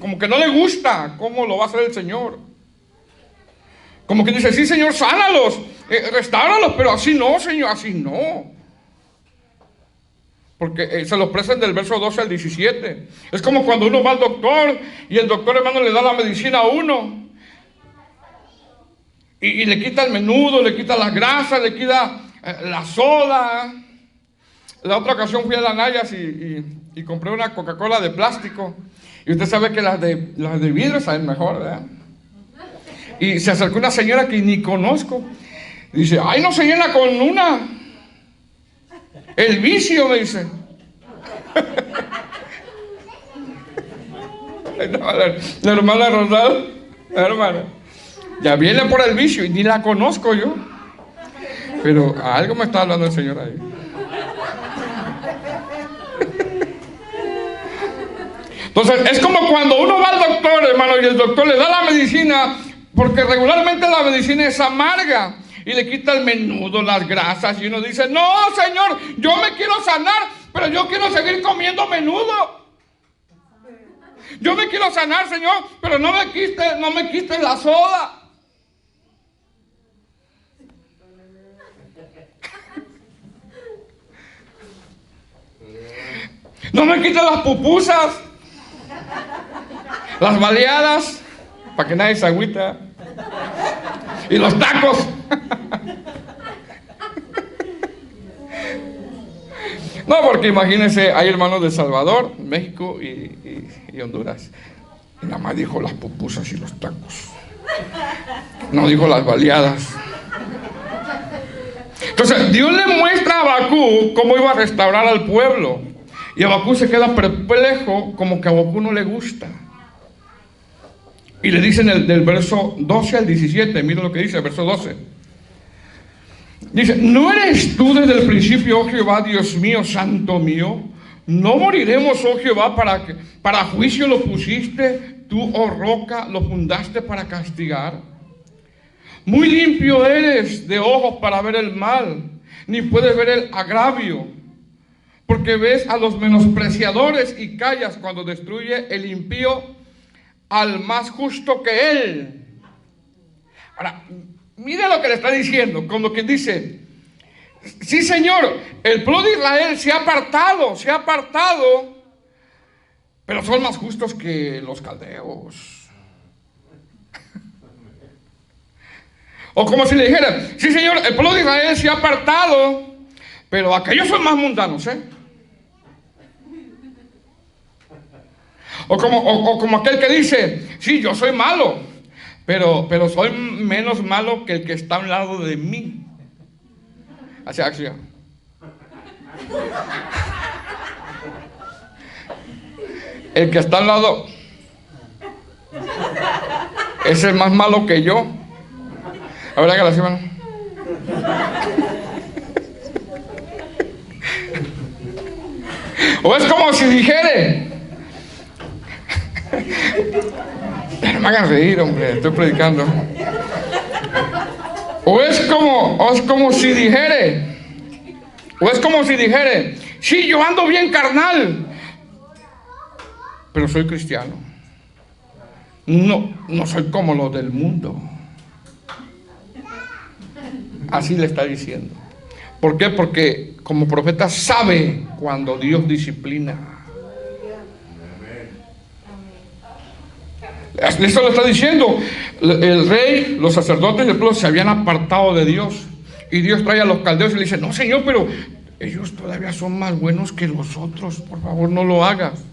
S1: como que no le gusta cómo lo va a hacer el Señor. Como que dice, sí, Señor, sánalos, restáuralos, pero así no, Señor, así no. Porque se los prestan del verso 12 al 17. Es como cuando uno va al doctor y el doctor, hermano, le da la medicina a uno. Y le quita el menudo, le quita las grasas, le quita la soda. La otra ocasión fui a la Nayas y compré una Coca-Cola de plástico. Y usted sabe que las de vidrio saben mejor, ¿verdad? Y se acercó una señora que ni conozco. Dice, ay, no se llena con una. El vicio, me dice. La hermana Rosal, la hermana, ya viene por el vicio y ni la conozco yo. Pero algo me está hablando el Señor ahí. Entonces, es como cuando uno va al doctor, hermano, y el doctor le da la medicina, porque regularmente la medicina es amarga. Y le quita el menudo, las grasas, y uno dice, no, Señor, yo me quiero sanar, pero yo quiero seguir comiendo menudo. Yo me quiero sanar, Señor, pero no me quites la soda. No me quites las pupusas, las baleadas, para que nadie se agüita, y los tacos. No, porque imagínense, hay hermanos de El Salvador, México y Honduras. Y nada más dijo las pupusas y los tacos. No dijo las baleadas. Entonces, Dios le muestra a Habacuc cómo iba a restaurar al pueblo. Y Habacuc se queda perplejo, como que a Habacuc no le gusta. Y le dicen del verso 12 al 17, mira lo que dice el verso 12. Dice, ¿no eres tú desde el principio, oh Jehová, Dios mío, santo mío? ¿No moriremos, oh Jehová, para juicio lo pusiste? Tú, oh roca, lo fundaste para castigar. Muy limpio eres de ojos para ver el mal, ni puedes ver el agravio. Porque ves a los menospreciadores y callas cuando destruye el impío al más justo que él. Ahora, mira lo que le está diciendo, como que dice, sí, Señor, el pueblo de Israel se ha apartado, pero son más justos que los caldeos. O como si le dijera, sí, Señor, el pueblo de Israel se ha apartado, pero aquellos son más mundanos, ¿eh? O como aquel que dice, sí, yo soy malo, pero soy menos malo que el que está a un lado de mí. Hacia acción. El que está al lado, ese es más malo que yo. A ver, hágala así, hermano. O es como si dijere, no me hagan reír, hombre, estoy predicando. O es como si dijere, sí, yo ando bien carnal, pero soy cristiano. No soy como los del mundo. Así le está diciendo. ¿Por qué? Porque como profeta sabe cuando Dios disciplina. Eso lo está diciendo. El rey, los sacerdotes del pueblo se habían apartado de Dios. Y Dios trae a los caldeos y le dice, no, Señor, pero ellos todavía son más buenos que los otros. Por favor, no lo hagas.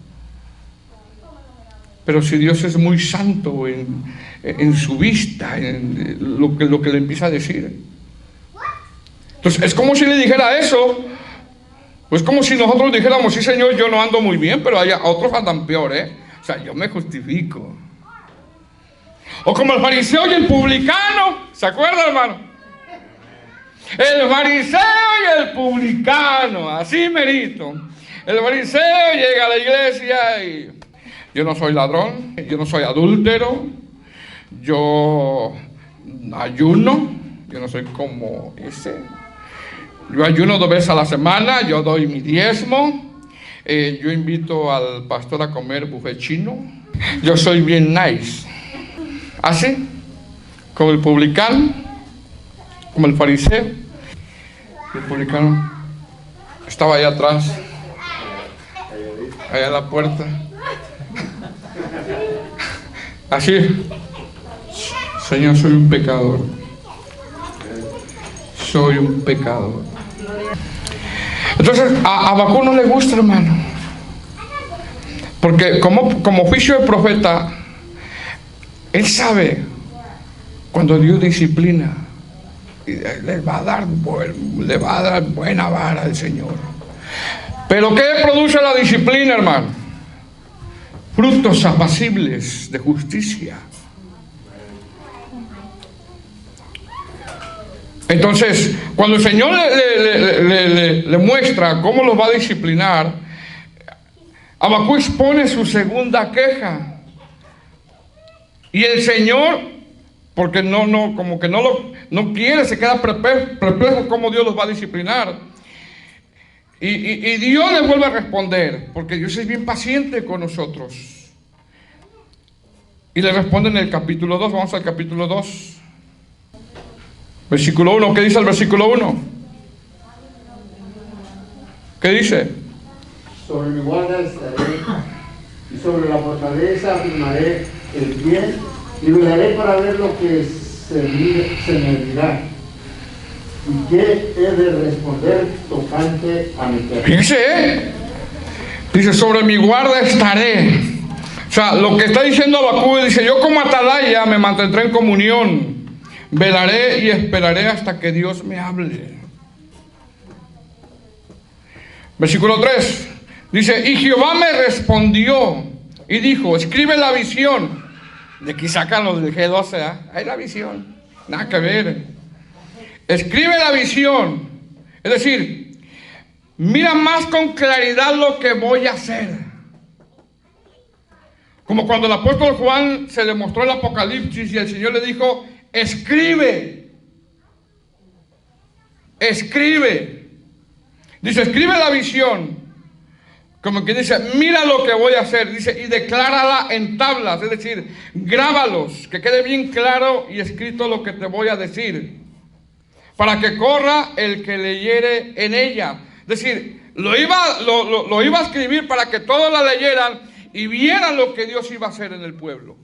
S1: Pero si Dios es muy santo en su vista, en lo que le empieza a decir. Entonces, es como si le dijera eso. Pues como si nosotros dijéramos, sí, Señor, yo no ando muy bien, pero otros andan peor, ¿eh? O sea, yo me justifico. O como el fariseo y el publicano. ¿Se acuerda, hermano? El fariseo y el publicano. Así merito. El fariseo llega a la iglesia y yo no soy ladrón, yo no soy adúltero, yo ayuno, yo no soy como ese. Yo ayuno 2 veces a la semana, yo doy mi diezmo, yo invito al pastor a comer buffet chino. Yo soy bien nice. ¿Así? Como el publicano, como el fariseo. El publicano estaba allá atrás, allá en la puerta. Así, Señor, soy un pecador. Soy un pecador. Entonces, a Habacuc no le gusta, hermano. Porque como oficio de profeta, él sabe cuando Dios disciplina, y le va a dar buena vara al Señor. Pero ¿qué produce la disciplina, hermano? Frutos apacibles de justicia. Entonces, cuando el Señor le muestra cómo los va a disciplinar, Habacuc expone su segunda queja. Y el Señor, porque como que no quiere, se queda perplejo cómo Dios los va a disciplinar. Y Dios le vuelve a responder, porque Dios es bien paciente con nosotros. Y le responde en el capítulo 2, vamos al capítulo 2. Versículo 1, ¿qué dice el versículo 1? ¿Qué dice?
S2: Sobre mi guarda estaré, y sobre la fortaleza afirmaré el pie, y velaré para ver lo que se me dirá. ¿Y qué he de responder tocante a mi tierra?
S1: Fíjese, dice, sobre mi guarda estaré. O sea, lo que está diciendo Habacuc, dice, yo como atalaya me mantendré en comunión. Velaré y esperaré hasta que Dios me hable. Versículo 3 dice, y Jehová me respondió y dijo, escribe la visión. De aquí sacan los del G12, ¿eh? Hay la visión, nada que ver. Escribe la visión, es decir, mira más con claridad lo que voy a hacer. Como cuando el apóstol Juan se le mostró el Apocalipsis y el Señor le dijo, escribe. Escribe. Dice, escribe la visión. Como que dice, mira lo que voy a hacer. Dice, y declárala en tablas. Es decir, grábalos. Que quede bien claro y escrito lo que te voy a decir. Para que corra el que leyere en ella. Es decir, lo iba a escribir para que todos la leyeran y vieran lo que Dios iba a hacer en el pueblo.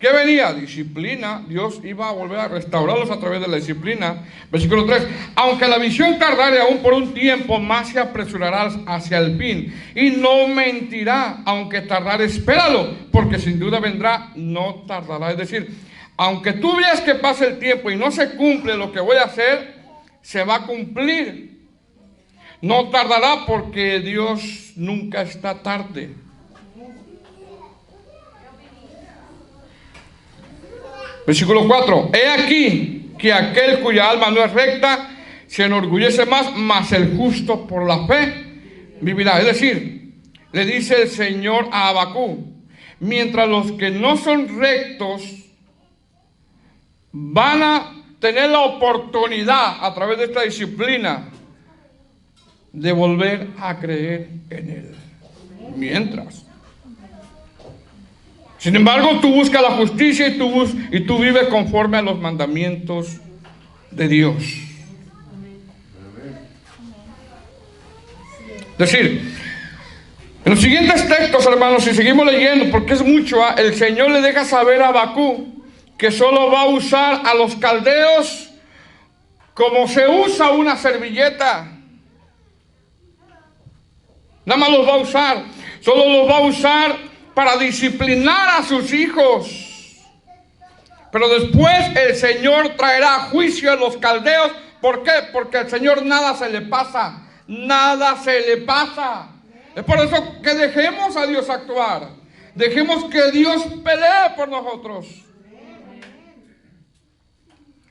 S1: ¿Qué venía? Disciplina. Dios iba a volver a restaurarlos a través de la disciplina. Versículo 3. Aunque la visión tardare aún por un tiempo, más se apresurará hacia el fin. Y no mentirá, aunque tardare, espéralo, porque sin duda vendrá, no tardará. Es decir, aunque tú veas que pase el tiempo y no se cumple lo que voy a hacer, se va a cumplir. No tardará porque Dios nunca está tarde. Versículo 4. He aquí que aquel cuya alma no es recta se enorgullece más, mas el justo por la fe vivirá. Es decir, le dice el Señor a Habacuc, mientras los que no son rectos van a tener la oportunidad a través de esta disciplina de volver a creer en Él. Mientras. Sin embargo, tú buscas la justicia y tú vives conforme a los mandamientos de Dios. Es decir, en los siguientes textos, hermanos, si seguimos leyendo, porque es mucho, el Señor le deja saber a Habacuc que solo va a usar a los caldeos como se usa una servilleta. Nada más los va a usar. Solo los va a usar para disciplinar a sus hijos. Pero después el Señor traerá juicio a los caldeos. ¿Por qué? Porque al Señor nada se le pasa. Nada se le pasa. Es por eso que dejemos a Dios actuar. Dejemos que Dios pelee por nosotros.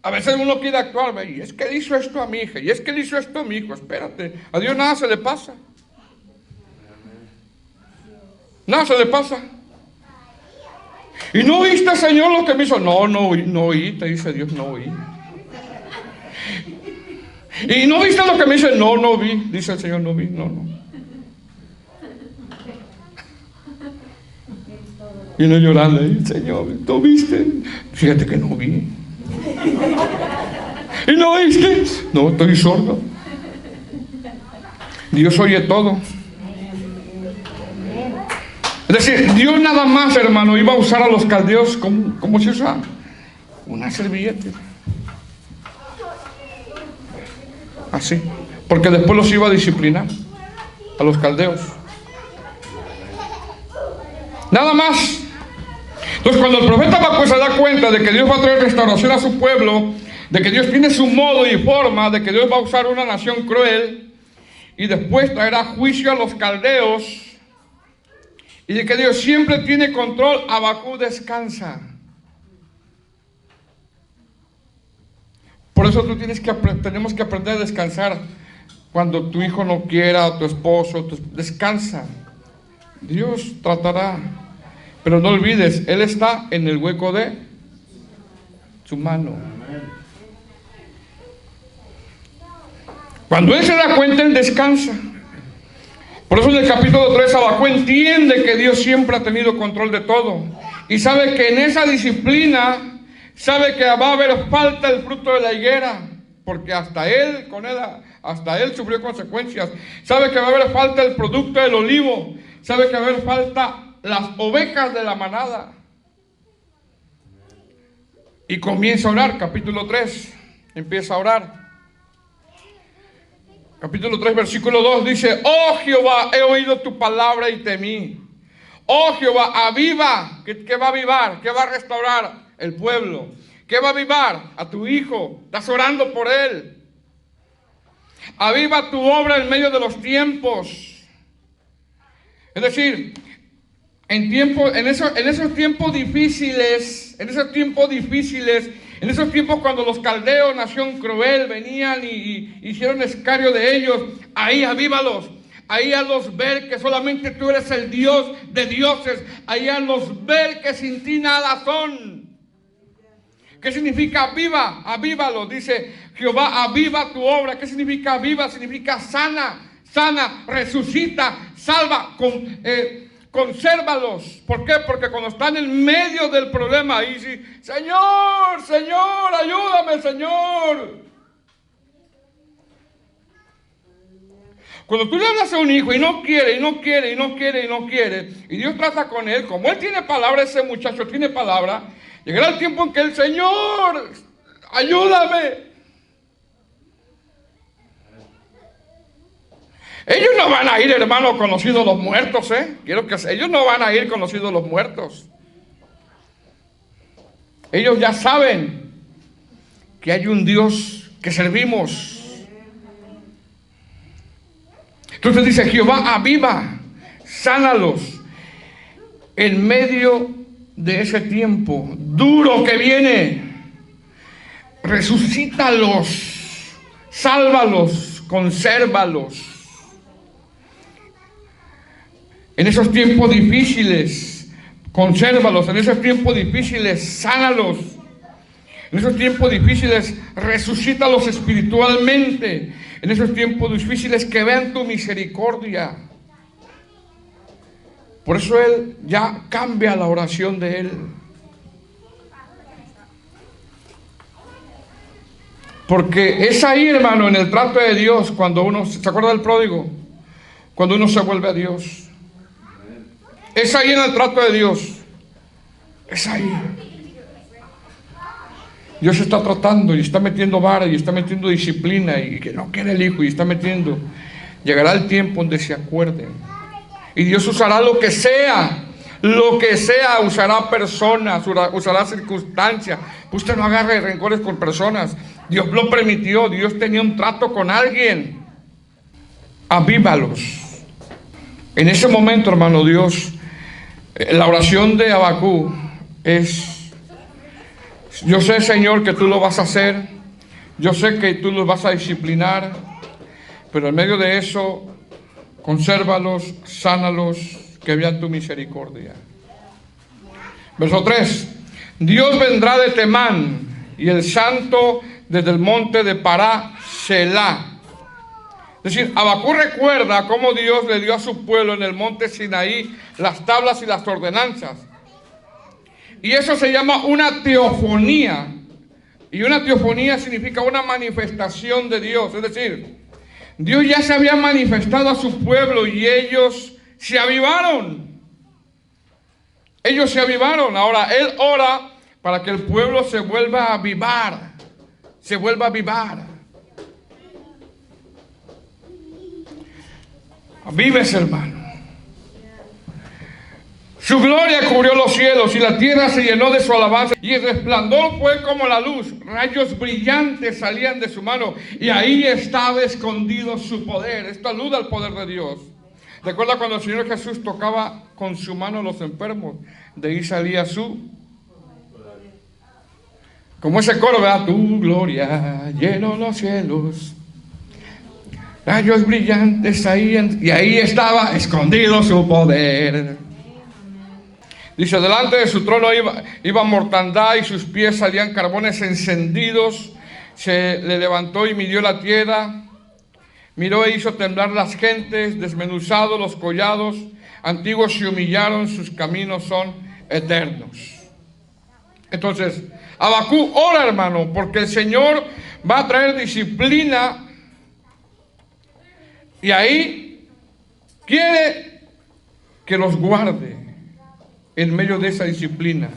S1: A veces uno quiere actuar. Y es que le hizo esto a mi hija. Y es que le hizo esto a mi hijo. Espérate. A Dios nada se le pasa. Nada se le pasa. Y no oíste, Señor, lo que me hizo. No oí, te dice Dios, no oí. ¿Y no viste lo que me dice? No, no vi. Dice el Señor, no vi, no. Y no llorando, Señor, ¿tú viste? Fíjate que no vi. ¿Y no viste? No, estoy sordo. Dios oye todo. Es decir, Dios nada más, hermano, iba a usar a los caldeos como se usa una servilleta. Así. Porque después los iba a disciplinar a los caldeos. Nada más. Entonces, cuando el profeta Habacuc se da cuenta de que Dios va a traer restauración a su pueblo, de que Dios tiene su modo y forma, de que Dios va a usar una nación cruel y después traerá juicio a los caldeos, y de que Dios siempre tiene control, Habacuc descansa. Por eso tenemos que aprender a descansar. Cuando tu hijo no quiera, tu esposo, descansa. Dios tratará. Pero no olvides, Él está en el hueco de su mano. Cuando Él se da cuenta, Él descansa. Por eso en el capítulo 3, Habacuc entiende que Dios siempre ha tenido control de todo. Y sabe que en esa disciplina, sabe que va a haber falta del fruto de la higuera. Porque hasta él sufrió consecuencias. Sabe que va a haber falta del producto del olivo. Sabe que va a haber falta las ovejas de la manada. Y comienza a orar, capítulo 3. Empieza a orar. Capítulo 3, versículo 2 dice: oh Jehová, he oído tu palabra y temí. Oh Jehová, aviva. ¿Qué va a avivar? ¿Qué va a restaurar? El pueblo. ¿Qué va a avivar? A tu hijo. Estás orando por él. Aviva tu obra en medio de los tiempos. Es decir, en esos tiempos difíciles, en esos tiempos cuando los caldeos, nación cruel, venían y hicieron escarnio de ellos, ahí avívalos. Ahí hazlos ver que solamente tú eres el Dios de dioses. Ahí hazlos ver que sin ti nada son. ¿Qué significa aviva? Avívalo. Dice Jehová, aviva tu obra. ¿Qué significa aviva? Significa sana, resucita, salva, consérvalos. ¿Por qué? Porque cuando están en medio del problema, ahí sí, Señor, ayúdame, Señor. Cuando tú le hablas a un hijo y no quiere, y Dios trata con él, como él tiene palabra, ese muchacho tiene palabra, llegará el tiempo en que el Señor, ayúdame. Ellos no van a ir, hermano, conocidos los muertos, ellos no van a ir conocidos los muertos. Ellos ya saben que hay un Dios que servimos. Entonces dice Jehová, aviva, sánalos en medio de ese tiempo duro que viene. Resucítalos, sálvalos, consérvalos. En esos tiempos difíciles, consérvalos. En esos tiempos difíciles, sánalos. En esos tiempos difíciles, resucítalos espiritualmente. En esos tiempos difíciles, que vean tu misericordia. Por eso él ya cambia la oración de él. Porque es ahí, hermano, en el trato de Dios, cuando uno, ¿se acuerda del pródigo? Cuando uno se vuelve a Dios. Es ahí en el trato de Dios. Es ahí. Dios está tratando y está metiendo vara y está metiendo disciplina y que no quiere el hijo y está metiendo. Llegará el tiempo donde se acuerden. Y Dios usará lo que sea, usará personas, usará circunstancias. Usted no agarre rencores con personas. Dios lo permitió, Dios tenía un trato con alguien. Avívalos. En ese momento, hermano, Dios, la oración de Habacuc es: yo sé, Señor, que tú lo vas a hacer. Yo sé que tú los vas a disciplinar. Pero en medio de eso, consérvalos, sánalos, que vean tu misericordia. Verso 3. Dios vendrá de Temán y el santo desde el monte de Pará Selah. Es decir, Habacuc recuerda cómo Dios le dio a su pueblo en el monte Sinaí las tablas y las ordenanzas. Y eso se llama una teofonía. Y una teofonía significa una manifestación de Dios. Es decir, Dios ya se había manifestado a su pueblo y ellos se avivaron. Ellos se avivaron. Ahora, Él ora para que el pueblo se vuelva a avivar. Se vuelva a avivar. Avíves, hermano. Su gloria cubrió los cielos y la tierra se llenó de su alabanza. Y el resplandor fue como la luz. Rayos brillantes salían de su mano. Y ahí estaba escondido su poder. Esto alude al poder de Dios. Recuerda cuando el Señor Jesús tocaba con su mano a los enfermos. De ahí salía su... Como ese coro, ¿verdad? Tu gloria llenó los cielos. Rayos brillantes ahí. Y ahí estaba escondido su poder. Dice, delante de su trono iba mortandad y sus pies salían carbones encendidos. Se le levantó y midió la tierra. Miró e hizo temblar las gentes, desmenuzados los collados. Antiguos se humillaron, sus caminos son eternos. Entonces, Habacuc ora, hermano, porque el Señor va a traer disciplina. Y ahí quiere que los guarde en medio de esa disciplina.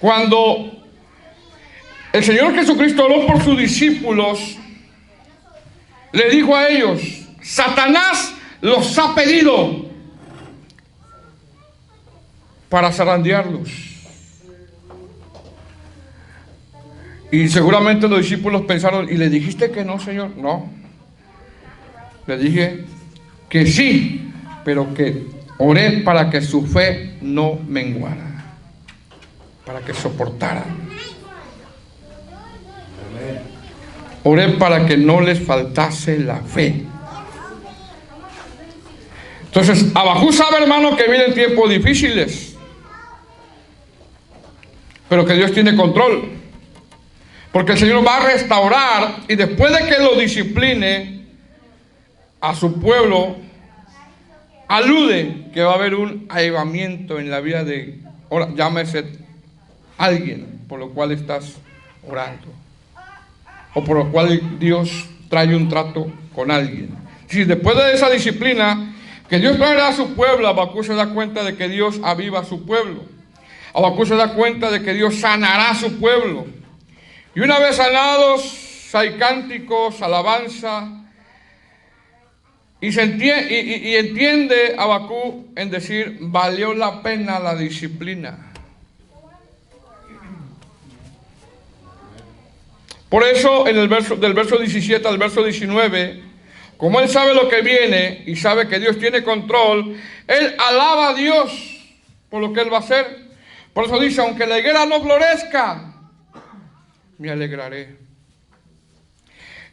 S1: Cuando el Señor Jesucristo oró por sus discípulos, le dijo a ellos, Satanás los ha pedido para zarandearlos. Y seguramente los discípulos pensaron, ¿y le dijiste que no, Señor? No. Le dije que sí, pero que oré para que su fe no menguara, para que soportara. Oré para que no les faltase la fe. Entonces, Habacuc sabe, hermano, que vienen tiempos difíciles, pero que Dios tiene control, porque el Señor va a restaurar, y después de que lo discipline a su pueblo, alude que va a haber un avivamiento en la vida de, llámese alguien por lo cual estás orando, o por lo cual Dios trae un trato con alguien. Si después de esa disciplina que Dios traerá a su pueblo, Habacuc se da cuenta de que Dios aviva a su pueblo. Habacuc se da cuenta de que Dios sanará a su pueblo. Y una vez sanados, hay cánticos, alabanza. Y entiende Habacuc en decir, valió la pena la disciplina. Por eso en el del verso 17 al verso 19, como él sabe lo que viene y sabe que Dios tiene control, él alaba a Dios por lo que él va a hacer. Por eso dice, aunque la higuera no florezca, me alegraré.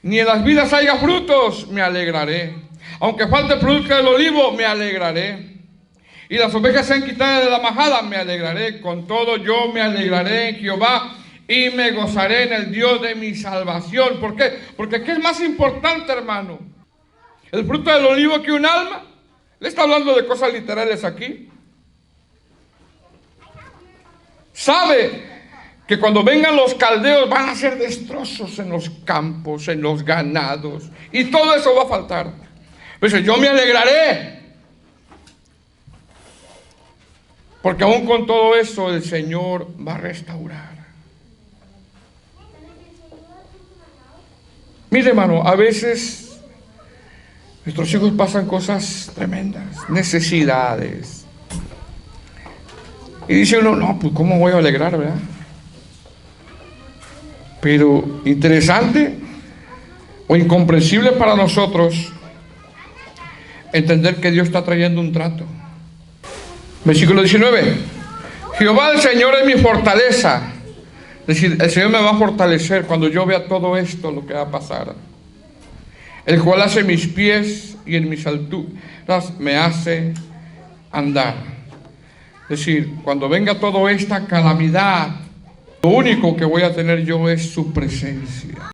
S1: Ni en las vidas haya frutos, me alegraré. Aunque falte producto del olivo, me alegraré. Y las ovejas sean quitadas de la majada, me alegraré. Con todo yo me alegraré en Jehová y me gozaré en el Dios de mi salvación. ¿Por qué? Porque ¿qué es más importante, hermano? ¿El fruto del olivo que un alma? ¿Le está hablando de cosas literales aquí? ¿Sabe que cuando vengan los caldeos van a hacer destrozos en los campos, en los ganados? Y todo eso va a faltar. Pero yo me alegraré, porque aún con todo eso el Señor va a restaurar. Mire, hermano, a veces nuestros hijos pasan cosas tremendas, necesidades, y dice uno, no, pues ¿cómo voy a alegrar, verdad? Pero interesante o incomprensible para nosotros entender que Dios está trayendo un trato. Versículo 19. Jehová el Señor es mi fortaleza. Es decir, el Señor me va a fortalecer cuando yo vea todo esto, lo que va a pasar. El cual hace mis pies y en mis alturas me hace andar. Es decir, cuando venga toda esta calamidad, lo único que voy a tener yo es su presencia.